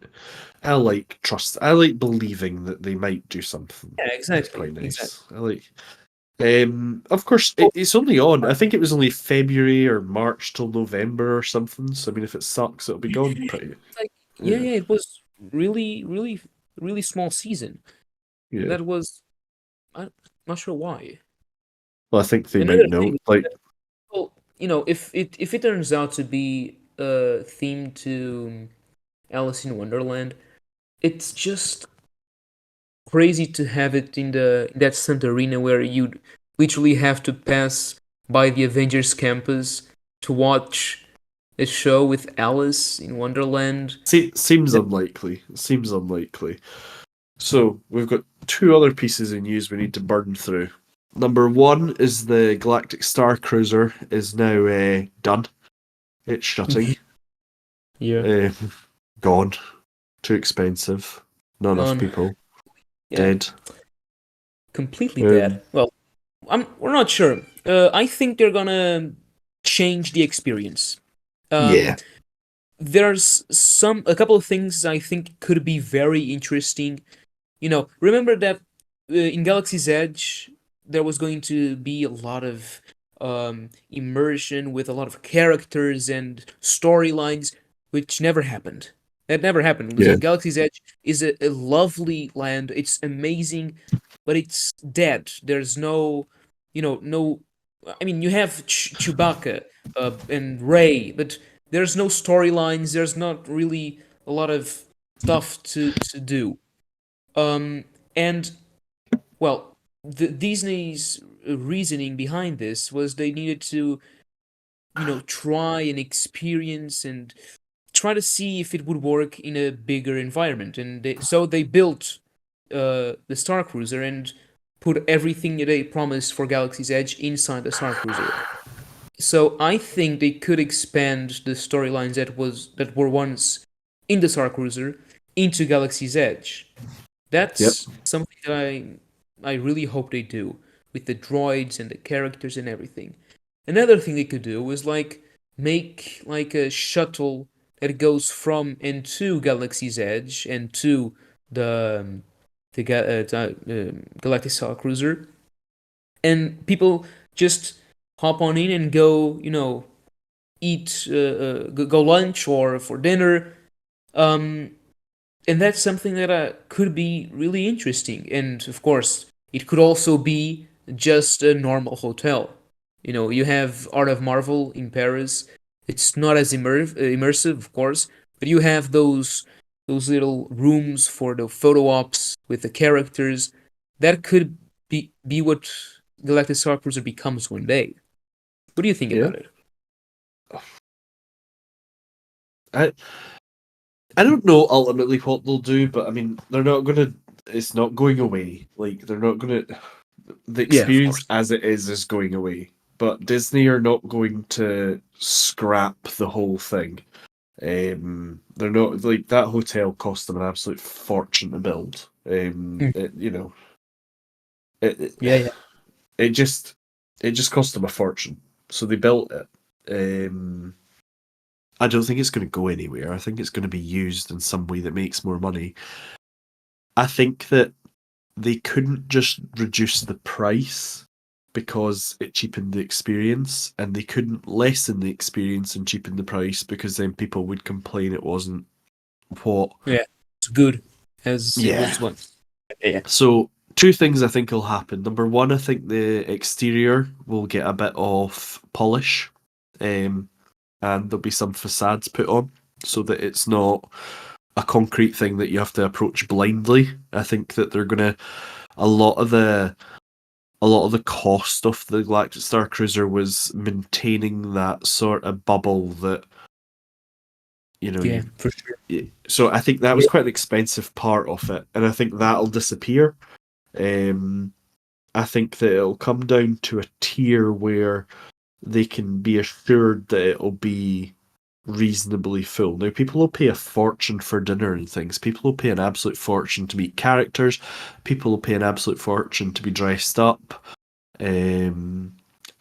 I like trust. I like believing that they might do something. Yeah, It's exactly, quite exactly. nice. I like. Of course, it's only on. I think it was only February or March till November or something. So I mean, if it sucks, it'll be gone pretty. Like, yeah, Yeah, yeah, it was really, really, really small season. yeah. That was I'm not sure why. Well, I think they might Another know. thing, Like, well, if it turns out to be themed to Alice in Wonderland, it's just crazy to have it in that Santa Arena where you'd literally have to pass by the Avengers campus to watch a show with Alice in Wonderland. seems That, unlikely. Seems unlikely. So we've got two other pieces of news we need to burn through. Number one is the Galactic Starcruiser is now done. It's shutting. yeah, Uh, Gone. Too expensive. Not enough gone. people. Yeah, Dead. completely dead. Um, Well, we're not sure. I think they're gonna change the experience. Um, yeah. there's a couple of things I think could be very interesting. remember that in Galaxy's Edge there was going to be a lot of immersion with a lot of characters and storylines, which never happened. That never happened. Yeah. Galaxy's Edge is a lovely land. It's amazing, but it's dead. There's no, no. I mean, you have Chewbacca and Rey, but there's no storylines. There's not really a lot of stuff to do. Um, and well, Disney's reasoning behind this was they needed to, try and experience and try to see if it would work in a bigger environment, and so they built the Star Cruiser and put everything that they promised for Galaxy's Edge inside the Star Cruiser. So I think they could expand the storylines that were once in the Star Cruiser into Galaxy's Edge. Yep. That's something that I really hope they do with the droids and the characters and everything. Another thing they could do was like make like a shuttle that goes from and to Galaxy's Edge and to the Galactic Starcruiser, and people just hop on in and go, eat, go lunch or for dinner. Um, and that's something that could be really interesting. And of course, it could also be just a normal hotel. You have Art of Marvel in Paris. It's not as immersive, of course, but you have those little rooms for the photo ops with the characters. That could be what Galactic Star Cruiser becomes one day. What do you think Yeah. about it? I I don't know ultimately what they'll do, but I mean, they're not gonna. It's not going away. Like they're not gonna. The Yeah, of experience course. as it is going away. But Disney are not going to scrap the whole thing. They're not like that hotel cost them an absolute fortune to build. Mm. It, it, Yeah, yeah. it just cost them a fortune, so they built it. I don't think it's going to go anywhere. I think it's going to be used in some way that makes more money. I think that they couldn't just reduce the price because it cheapened the experience, and they couldn't lessen the experience and cheapen the price because then people would complain it wasn't what. Yeah. It's good as it Yeah. was once. Yeah. So two things I think will happen. Number one, I think the exterior will get a bit of polish, and there'll be some facades put on so that it's not a concrete thing that you have to approach blindly. I think that they're gonna a lot of the cost of the Galactic Starcruiser was maintaining that sort of bubble that Yeah, you. for sure. So I think that was Yeah. quite an expensive part of it, and I think that'll disappear. I think that it'll come down to a tier where they can be assured that it'll be reasonably full. Now, people will pay a fortune for dinner and things. People will pay an absolute fortune to meet characters. People will pay an absolute fortune to be dressed up.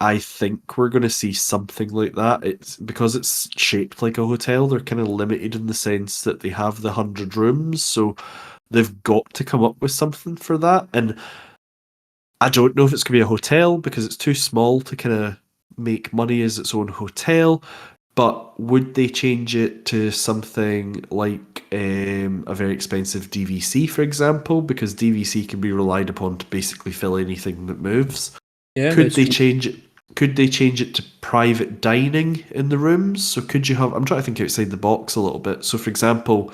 I think we're going to see something like that. It's because it's shaped like a hotel. They're kind of limited in the sense that they have the 100 rooms, so they've got to come up with something for that. And I don't know if it's going to be a hotel because it's too small to kind of make money as its own hotel. But would they change it to something like a very expensive DVC, for example? Because DVC can be relied upon to basically fill anything that moves. Yeah, Could that's they true. change it? Could they change it to private dining in the rooms? So could you have? I'm trying to think outside the box a little bit. So, for example,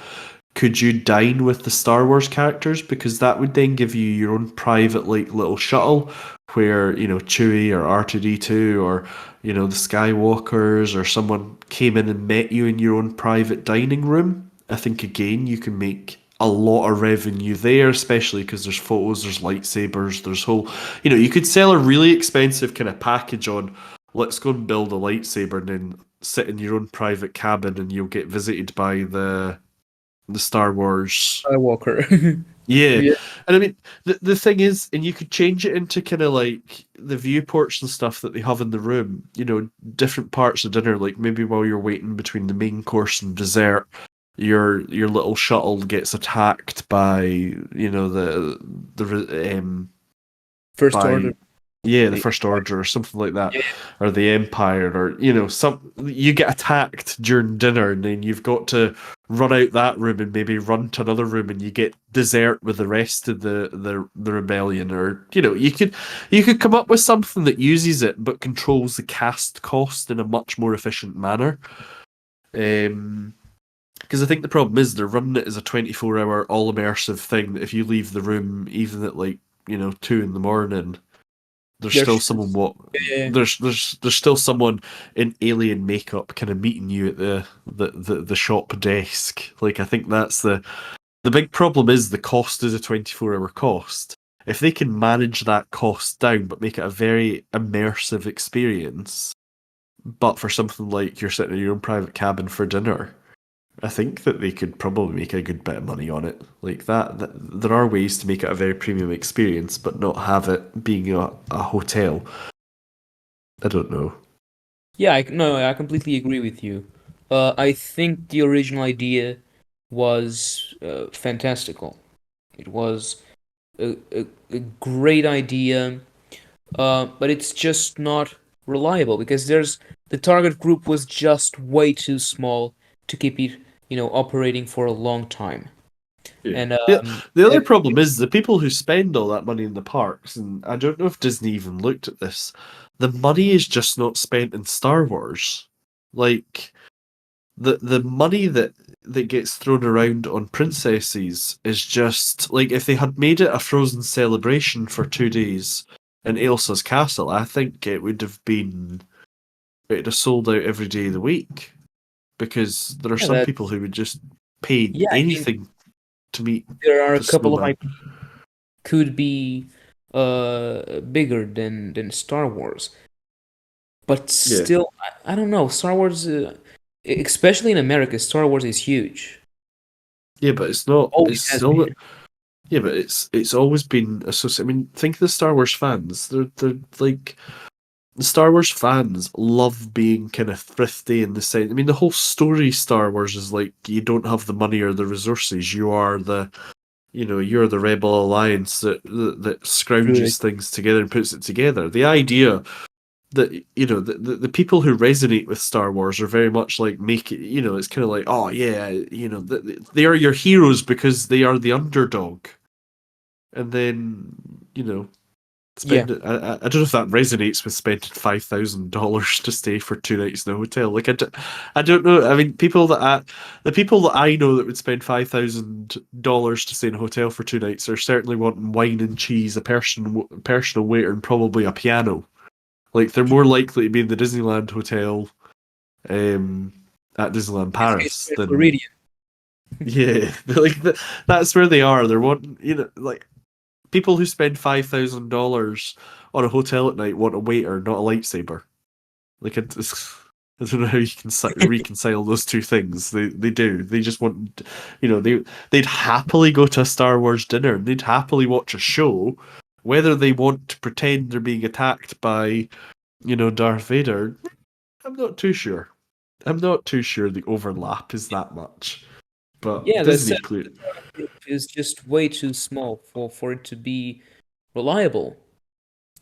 could you dine with the Star Wars characters? Because that would then give you your own private, like, little shuttle where, Chewie or R2D2 or, the Skywalkers or someone came in and met you in your own private dining room. I think, again, you can make a lot of revenue there, especially because there's photos, there's lightsabers, there's whole, you could sell a really expensive kind of package on, let's go and build a lightsaber and then sit in your own private cabin and you'll get visited by the Star Wars. Skywalker. Yeah. Yeah. And I mean, the thing is, and you could change it into kind of like the viewports and stuff that they have in the room, different parts of dinner, like maybe while you're waiting between the main course and dessert, your little shuttle gets attacked by First by order. the The, First Order or something like that, yeah, or the Empire, or you get attacked during dinner, and then you've got to run out that room and maybe run to another room, and you get dessert with the rest of the rebellion, or you could come up with something that uses it but controls the cast cost in a much more efficient manner. Because I think the problem is they're running it as a 24-hour all immersive thing that if you leave the room even at 2 in the morning, there's there's still someone what yeah, there's still someone in alien makeup kind of meeting you at the shop desk. Like, I think that's the big problem is the cost is a 24-hour cost. If they can manage that cost down but make it a very immersive experience, but for something like you're sitting in your own private cabin for dinner, I think that they could probably make a good bit of money on it. Like that there are ways to make it a very premium experience, but not have it being a hotel. I don't know. yeah. No, I completely agree with you. I think the original idea was fantastical. It was a great idea, but it's just not reliable because there's the target group was just way too small to keep it, operating for a long time. Yeah. And The other problem is the people who spend all that money in the parks, and I don't know if Disney even looked at this. The money is just not spent in Star Wars. Like, the money that gets thrown around on princesses is just like if they had made it a Frozen celebration for 2 days in Elsa's castle, I think it'd have sold out every day of the week, because there are yeah, some people who would just pay yeah, I mean, anything to meet there are a the couple of snowman. ideas could be bigger than Star Wars, but Yeah, still, I don't know. Star Wars, especially in America, Star Wars is huge. yeah, but it's not. It's Always has still. been. Yeah, but it's always been associated. I mean, think of the Star Wars fans. They're like the Star Wars fans love being kind of thrifty in the sense. I mean, the whole story Star Wars is like you don't have the money or the resources. You're the Rebel Alliance that True. scrouges things together and puts it together. The idea that the people who resonate with Star Wars are very much like make it. It's kind of like, oh yeah, they are your heroes because they are the underdog, and then Yeah, spend it. I don't know if that resonates with spending $5,000 to stay for 2 nights in a hotel. Like, I don't know. I mean, the people that I know that would spend $5,000 to stay in a hotel for 2 nights are certainly wanting wine and cheese, a personal waiter, and probably a piano. Like, they're more likely to be in the Disneyland hotel, um, at Disneyland this case, Paris than Floridian. yeah. That's where they are. They're wanting, like people who spend $5,000 on a hotel at night want a waiter, not a lightsaber. Like, I don't know how you can reconcile those two things. They do. They just want, they'd happily go to a Star Wars dinner. They'd happily watch a show, whether they want to pretend they're being attacked by, Darth Vader. I'm not too sure. I'm not too sure the overlap is that much. But Yeah, the Disney set clear. group is just way too small for it to be reliable.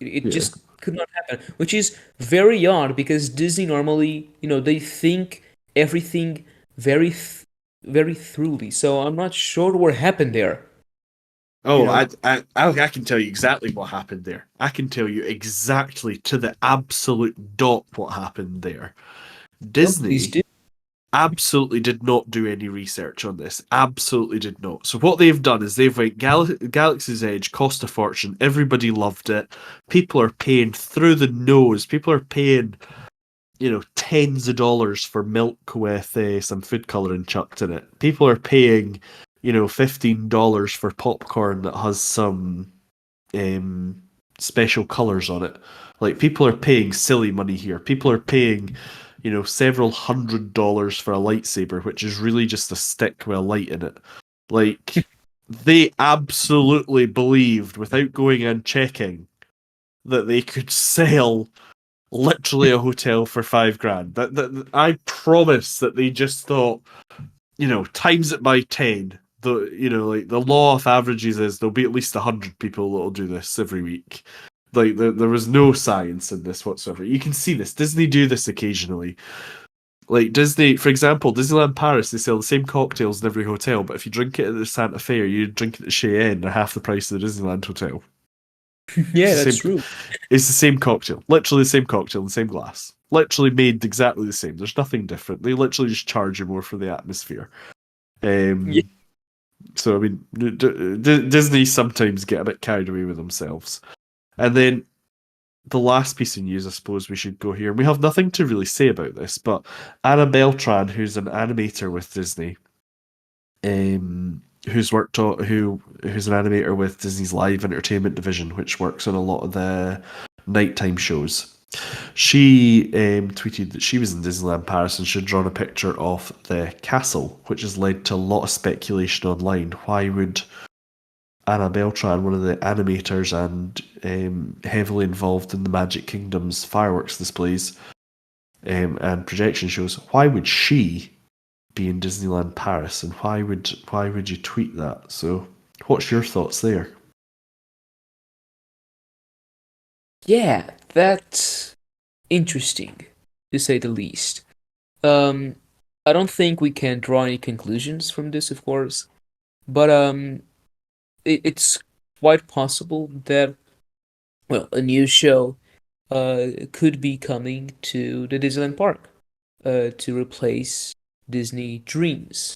It Yeah. just could not happen, which is very odd because Disney normally, they think everything very, very thoroughly. So I'm not sure what happened there. You Oh, know, I can tell you exactly what happened there. I can tell you exactly to the absolute dot what happened there. oh, please Disney do. absolutely did not do any research on this. Absolutely did not. So what they've done is they've went Galaxy's Edge cost a fortune. Everybody loved it. People are paying through the nose. People are paying tens of dollars for milk with some food coloring chucked in it. People are paying $15 for popcorn that has some um, special colors on it. Like, people are paying silly money here. People are paying several $100s for a lightsaber, which is really just a stick with a light in it. Like, they absolutely believed, without going and checking, that they could sell literally a hotel for 5 grand. That I promise that they just thought, times it by 10. Like the law of averages is there'll be at least 100 people that'll do this every week. Like there was no science in this whatsoever. You can see this. Disney do this occasionally. Like Disney, for example, Disneyland Paris, they sell the same cocktails in every hotel, but if you drink it at the Santa Fe or you drink it at Cheyenne, they're half the price of the Disneyland hotel. Yeah, It's the that's same, true. it's the same cocktail, literally the same cocktail, the same glass, literally made exactly the same. There's nothing different. They literally just charge you more for the atmosphere. Yeah. So I mean, Disney sometimes get a bit carried away with themselves. And then the last piece of news, I suppose we should go here. And we have nothing to really say about this, but Anna Beltran, who's an animator with Disney, who's an animator with Disney's live entertainment division, which works on a lot of the nighttime shows. She tweeted that she was in Disneyland Paris and she'd drawn a picture of the castle, which has led to a lot of speculation online. Why would Anna Beltran, one of the animators and heavily involved in the Magic Kingdom's fireworks displays and projection shows, why would she be in Disneyland Paris, and why would you tweet that? So, what's your thoughts there? Yeah, that's interesting, to say the least. Um, I don't think we can draw any conclusions from this, of course, but it's quite possible that, well, a new show could be coming to the Disneyland Park to replace Disney Dreams.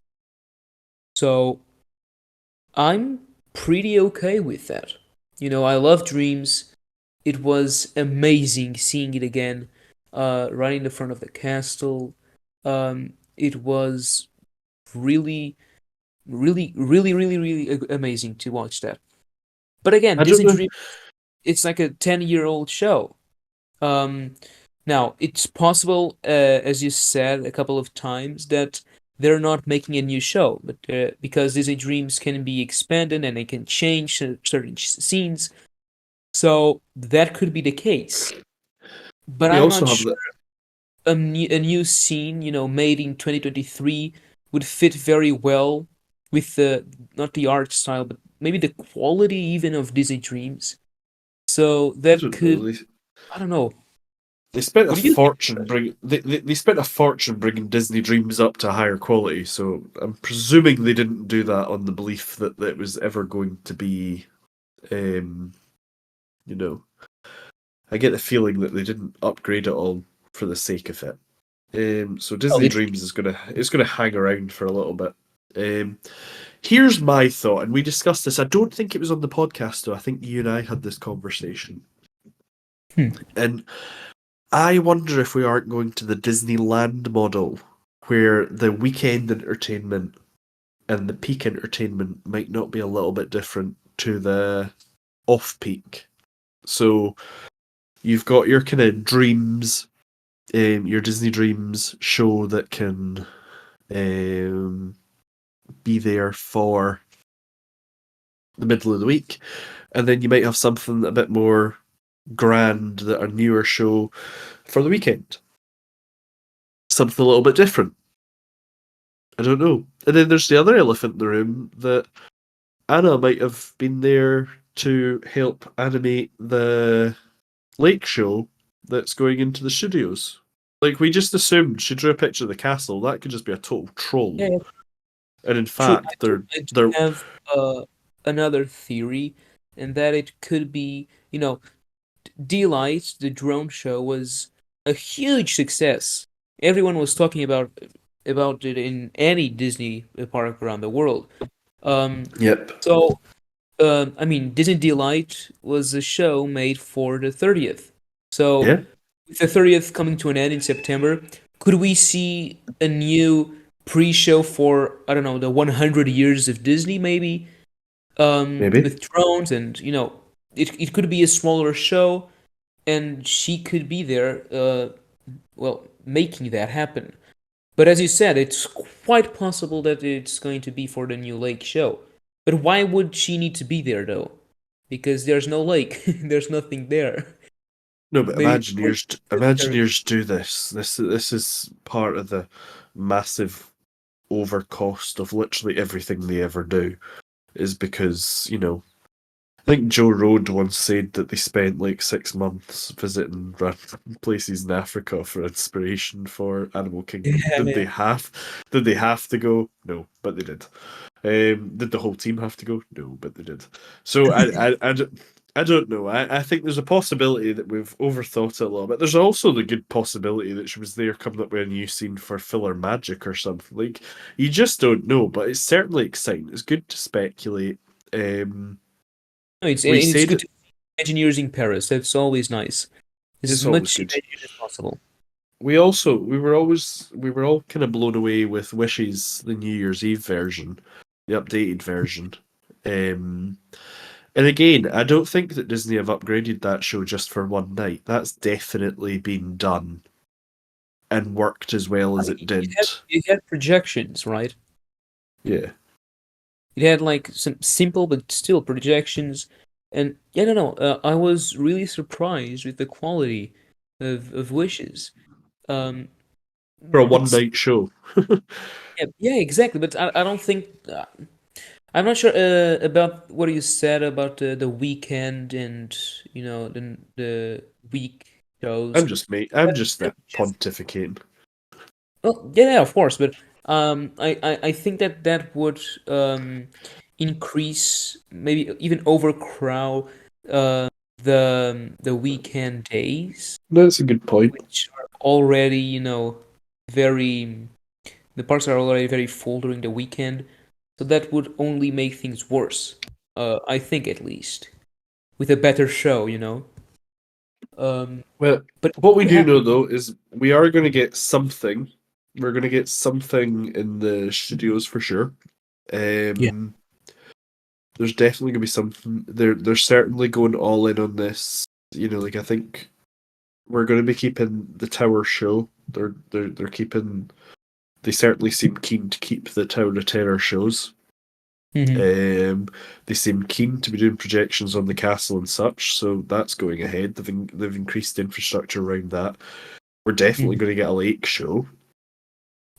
So I'm pretty okay with that. I love Dreams. It was amazing seeing it again, right in the front of the castle. It was really, really, really, really, really amazing to watch that. But again, I don't Disney know. Dream, it's like a 10-year-old show. Um, Now, it's possible, as you said a couple of times, that they're not making a new show, but because Disney Dreams can be expanded and they can change certain scenes, so that could be the case. But We I'm also not have sure the a new scene, made in 2023 would fit very well with the not the art style, but maybe the quality even of Disney Dreams. So I that don't know. could, I don't know. They spent a What do you think? fortune they spent a fortune bringing Disney Dreams up to higher quality. So I'm presuming they didn't do that on the belief that it was ever going to be, um, you know. I get the feeling that they didn't upgrade it all for the sake of it. So Oh, Disney Dreams is gonna hang around for a little bit. Um, Here's my thought, and we discussed this. I don't think it was on the podcast, though. I think you and I had this conversation, hmm. and I wonder if we aren't going to the Disneyland model, where the weekend entertainment and the peak entertainment might not be a little bit different to the off-peak. So you've got your kind of dreams, your Disney Dreams show that can um, be there for the middle of the week, and then you might have something a bit more grand, that a newer show for the weekend, something a little bit different. I don't know. And then there's the other elephant in the room, that Anna might have been there to help animate the lake show that's going into the studios. Like, we just assumed she drew a picture of the castle. That could just be a total troll. Yeah, And in true. fact, I do, I do they're have another theory, and that it could be, Delight, the drone show, was a huge success. Everyone was talking about it in any Disney park around the world. Um, Yep. so I mean, Disney Delight was a show made for the 30th. So, Yeah, with the 30th coming to an end in September, could we see a new pre-show for, I don't know, the 100 years of Disney, maybe? maybe. With drones and, it could be a smaller show, and she could be there, well, making that happen. But as you said, it's quite possible that it's going to be for the new lake show. But why would she need to be there though? Because there's no lake, there's nothing there. No, but Maybe for the character. Imagineers do this. This is part of the massive overcost of literally everything they ever do is because, I think Joe Road once said that they spent like 6 months visiting random places in Africa for inspiration for Animal Kingdom. Yeah, Did yeah. they have? Did they have to go? No, but they did. Did the whole team have to go? No, but they did. So I don't know. I think there's a possibility that we've overthought it a little bit. There's also the good possibility that she was there coming up with a new scene for filler magic or something. Like, you just don't know, but it's certainly exciting. It's good to speculate. No, We it's said good to engineers in Paris. That's always nice. It's as it's always much good. imagine as possible. We were all kind of blown away with Wishes, the New Year's Eve version, the updated version. Um, and again, I don't think that Disney have upgraded that show just for one night. That's definitely been done and worked as well I as mean, it did. it had projections, right? Yeah. It had like some simple but still projections, and yeah, no, no. I was really surprised with the quality of Wishes. Um, For a one but night show. yeah, yeah, exactly. But I don't think I'm not sure about what you said about the weekend and the week shows. I'm just That just pontificating. well, yeah, yeah, of course, but I think that that would increase, maybe even overcrowd the weekend days, That's a good point. which are already, very the parks are already very full during the weekend, so that would only make things worse. I think at least with a better show, Well, but what we you do have know though is we are going to get something. We're going to get something in the studios for sure. yeah. Um, there's definitely going to be something. They're certainly going all in on this. Like, I think we're going to be keeping the Tower show. They're keeping. They certainly seem keen to keep the Tower of Terror shows. Hmm. They seem keen to be doing projections on the castle and such, so that's going ahead. They've increased infrastructure around that. We're definitely Hmm. going to get a lake show.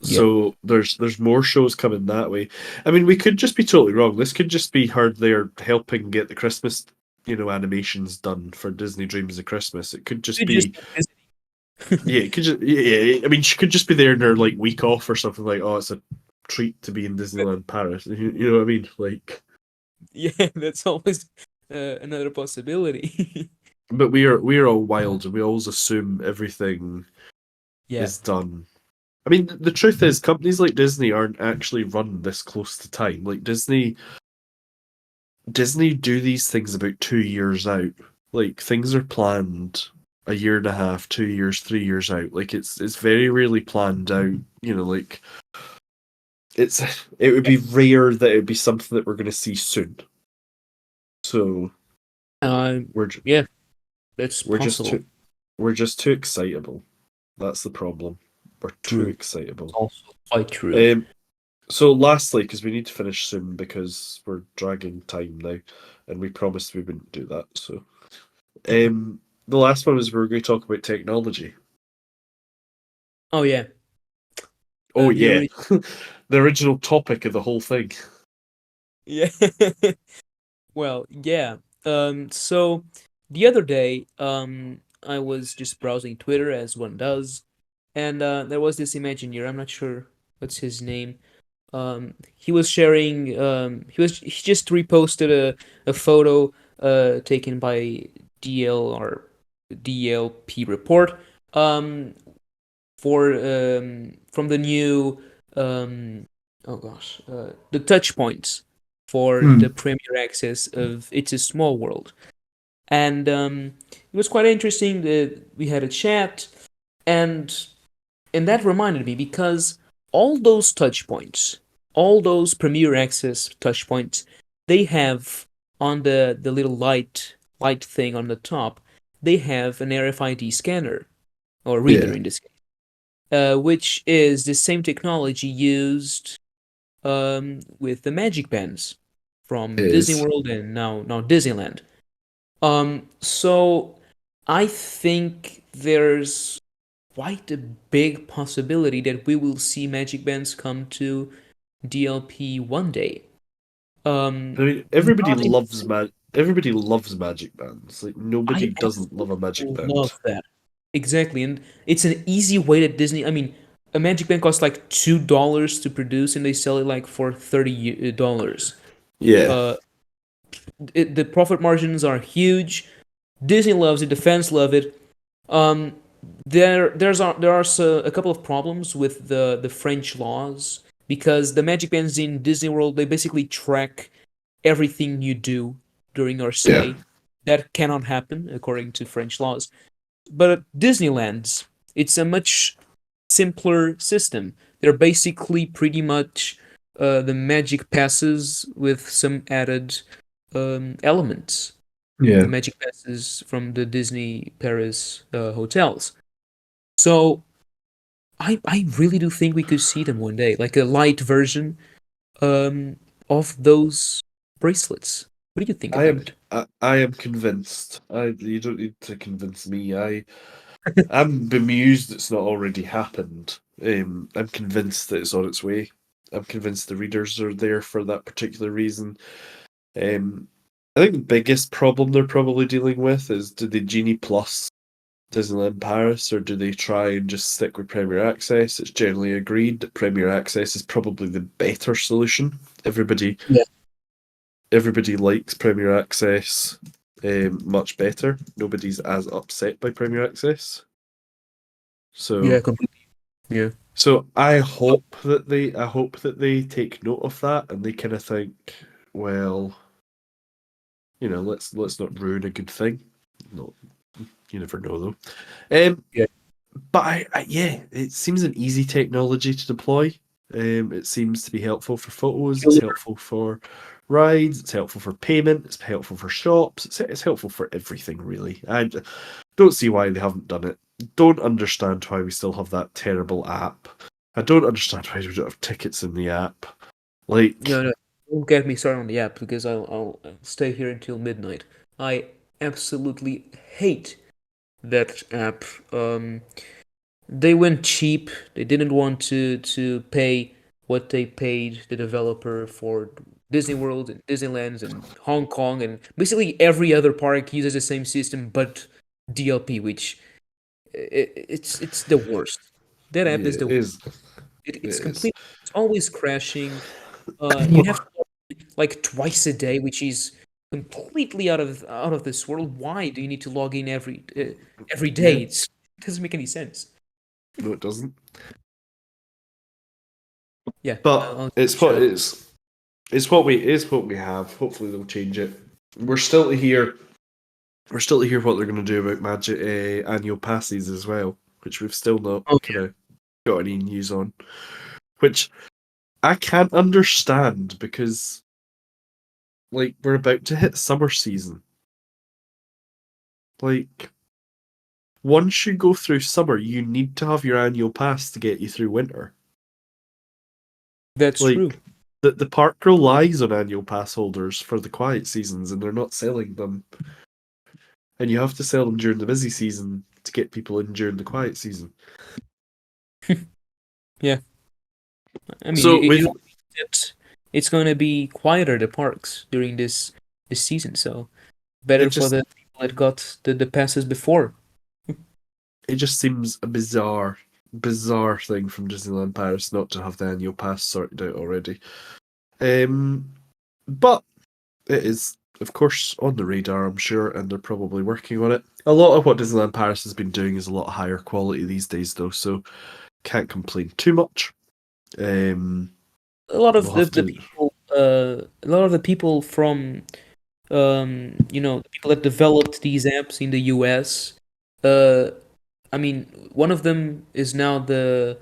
Yeah. So there's more shows coming that way. I mean, we could just be totally wrong. This could just be her there helping get the Christmas, animations done for Disney Dreams of Christmas. It could just You just be, yeah, it could just, yeah. I mean, she could just be there in her like week off or something like, oh, it's a treat to be in Disneyland Paris. You know what I mean? Like, yeah, that's always another possibility. but we are all wild and we always assume everything Yeah. is done. I mean, the truth is, companies like Disney aren't actually run this close to time. Like Disney do these things about 2 years out. Like, things are planned a year and a half, 2 years, 3 years out. Like, it's very rarely planned out. Like, it's it would be rare that it would be something that we're going to see soon. So we're Yeah, that's we're just possible. too excitable. That's the problem. We're too True. It's excitable. also quite true. Um, So, lastly, because we need to finish soon because we're dragging time now, and we promised we wouldn't do that. So, the last one is we're going to talk about technology. Oh yeah. Oh The yeah, original. the original topic of the whole thing. Yeah. Well, yeah. So the other day, I was just browsing Twitter as one does, and there was this Imagineer. I'm not sure what's his name. He was sharing. He just reposted a photo taken by DL or DLP report for from the new oh gosh, the touch points for Hmm. the Premier Access of It's a Small World, and it was quite interesting that we had a chat, and that reminded me because all those touch points, all those Premier Access touch points, they have on the little light thing on the top, they have an RFID scanner or reader Yeah, in this case, which is the same technology used with the Magic Bands it from Disney is. World and now Disneyland. So I think there's quite a big possibility that we will see Magic Bands come to DLP one day. I mean, Not in, everybody loves Magic Bands. Like I nobody doesn't love a Magic absolutely Band. love that. Exactly, and it's an easy way that Disney. I mean, a Magic Band costs like $2 to produce, and they sell it like for $30. Yeah, Uh, the profit margins are huge. Disney loves it. The fans love it. Um, there are a couple of problems with the French laws because the Magic Bands in Disney World, they basically track everything you do during your yeah, stay. That cannot happen according to French laws. But at Disneyland's, it's a much simpler system. They're basically pretty much the magic passes with some added elements. yeah. The magic passes from the Disney Paris hotels. So I really do think we could see them one day, like a light version um, of those bracelets. What do you think about it? I am convinced. You don't need to convince me. I'm bemused it's not already happened. I'm convinced that it's on its way. I'm convinced the readers are there for that particular reason. Um, I think the biggest problem they're probably dealing with is, do they Genie Plus Disneyland Paris, or do they try and just stick with Premier Access? It's generally agreed that Premier Access is probably the better solution. Everybody Yeah, everybody likes Premier Access much better. Nobody's as upset by Premier Access. yeah, So completely. Yeah, I hope that they take note of that and they kind of think, well, let's not ruin a good thing. No, you never know though. Um, yeah. but yeah, it seems an easy technology to deploy. It seems to be helpful for photos. It's helpful for rides. It's helpful for payment. It's helpful for shops. It's helpful for everything really. I don't see why they haven't done it. Don't understand why we still have that terrible app. I don't understand why we don't have tickets in the app. No, Like, no, don't get me started on the app because I'll stay here until midnight. I absolutely hate that app. They went cheap. They didn't want to pay what they paid the developer for Disney World and Disneyland and Hong Kong and basically every other park uses the same system but DLP, which it's the worst. That app yeah, is it the is. it's It is. complete. It's always crashing. You have like twice a day, which is completely out of this world. Why do you need to log in every Yeah, day? It doesn't make any sense. no, it doesn't. Yeah, But it's shut what it up. is. It's what we have. Hopefully they'll change it. We're still to hear. We're still to hear what they're going to do about Magic annual passes as well, which we've still not Oh, kind of got any news on. Which I can't understand because, like, we're about to hit summer season. Like, once you go through summer, you need to have your annual pass to get you through winter. that's true. Like, the park relies on annual pass holders for the quiet seasons, and they're not selling them. And you have to sell them during the busy season to get people in during the quiet season. Yeah, I mean, So you with know that it's going to be quieter the parks during this season, so it better for just the people that got the passes before. it just seems a bizarre thing from Disneyland Paris not to have the annual pass sorted out already. But it is, of course, on the radar, I'm sure, and they're probably working on it. A lot of what Disneyland Paris has been doing is a lot higher quality these days, though, so can't complain too much. A lot We'll of have the to. people, a lot of the people from the people that developed these apps in the US. Uh, I mean, one of them is now the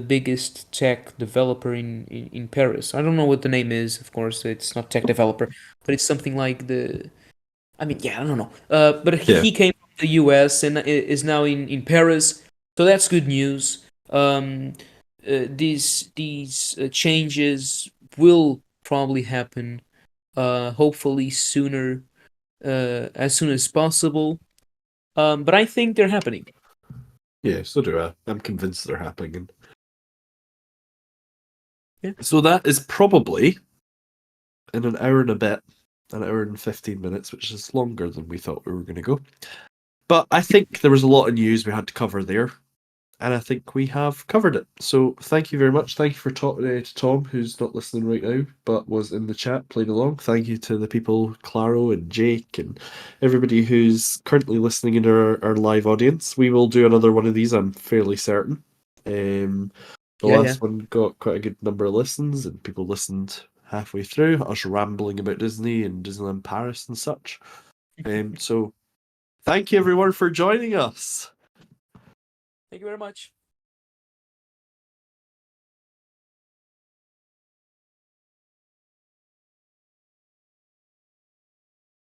biggest tech developer in Paris. I don't know what the name is. Of course, it's not tech developer, but it's something like the. I mean, yeah, I don't know. But Yeah, he came from the US and is now in Paris, so that's good news. These changes will probably happen. Hopefully sooner, as soon as possible. But I think they're happening. yeah, so do I. I'm convinced they're happening. So that is probably in an hour and a bit, an hour and 15 minutes, which is longer than we thought we were going to go. But I think there was a lot of news we had to cover there, and I think we have covered it. So thank you very much. Thank you for talking to Tom, who's not listening right now, but was in the chat playing along. Thank you to the people, Claro and Jake, and everybody who's currently listening in our live audience. We will do another one of these, I'm fairly certain. The last one got quite a good number of listens, and people listened halfway through, us rambling about Disney and Disneyland Paris and such. So thank you everyone for joining us. Thank you very much.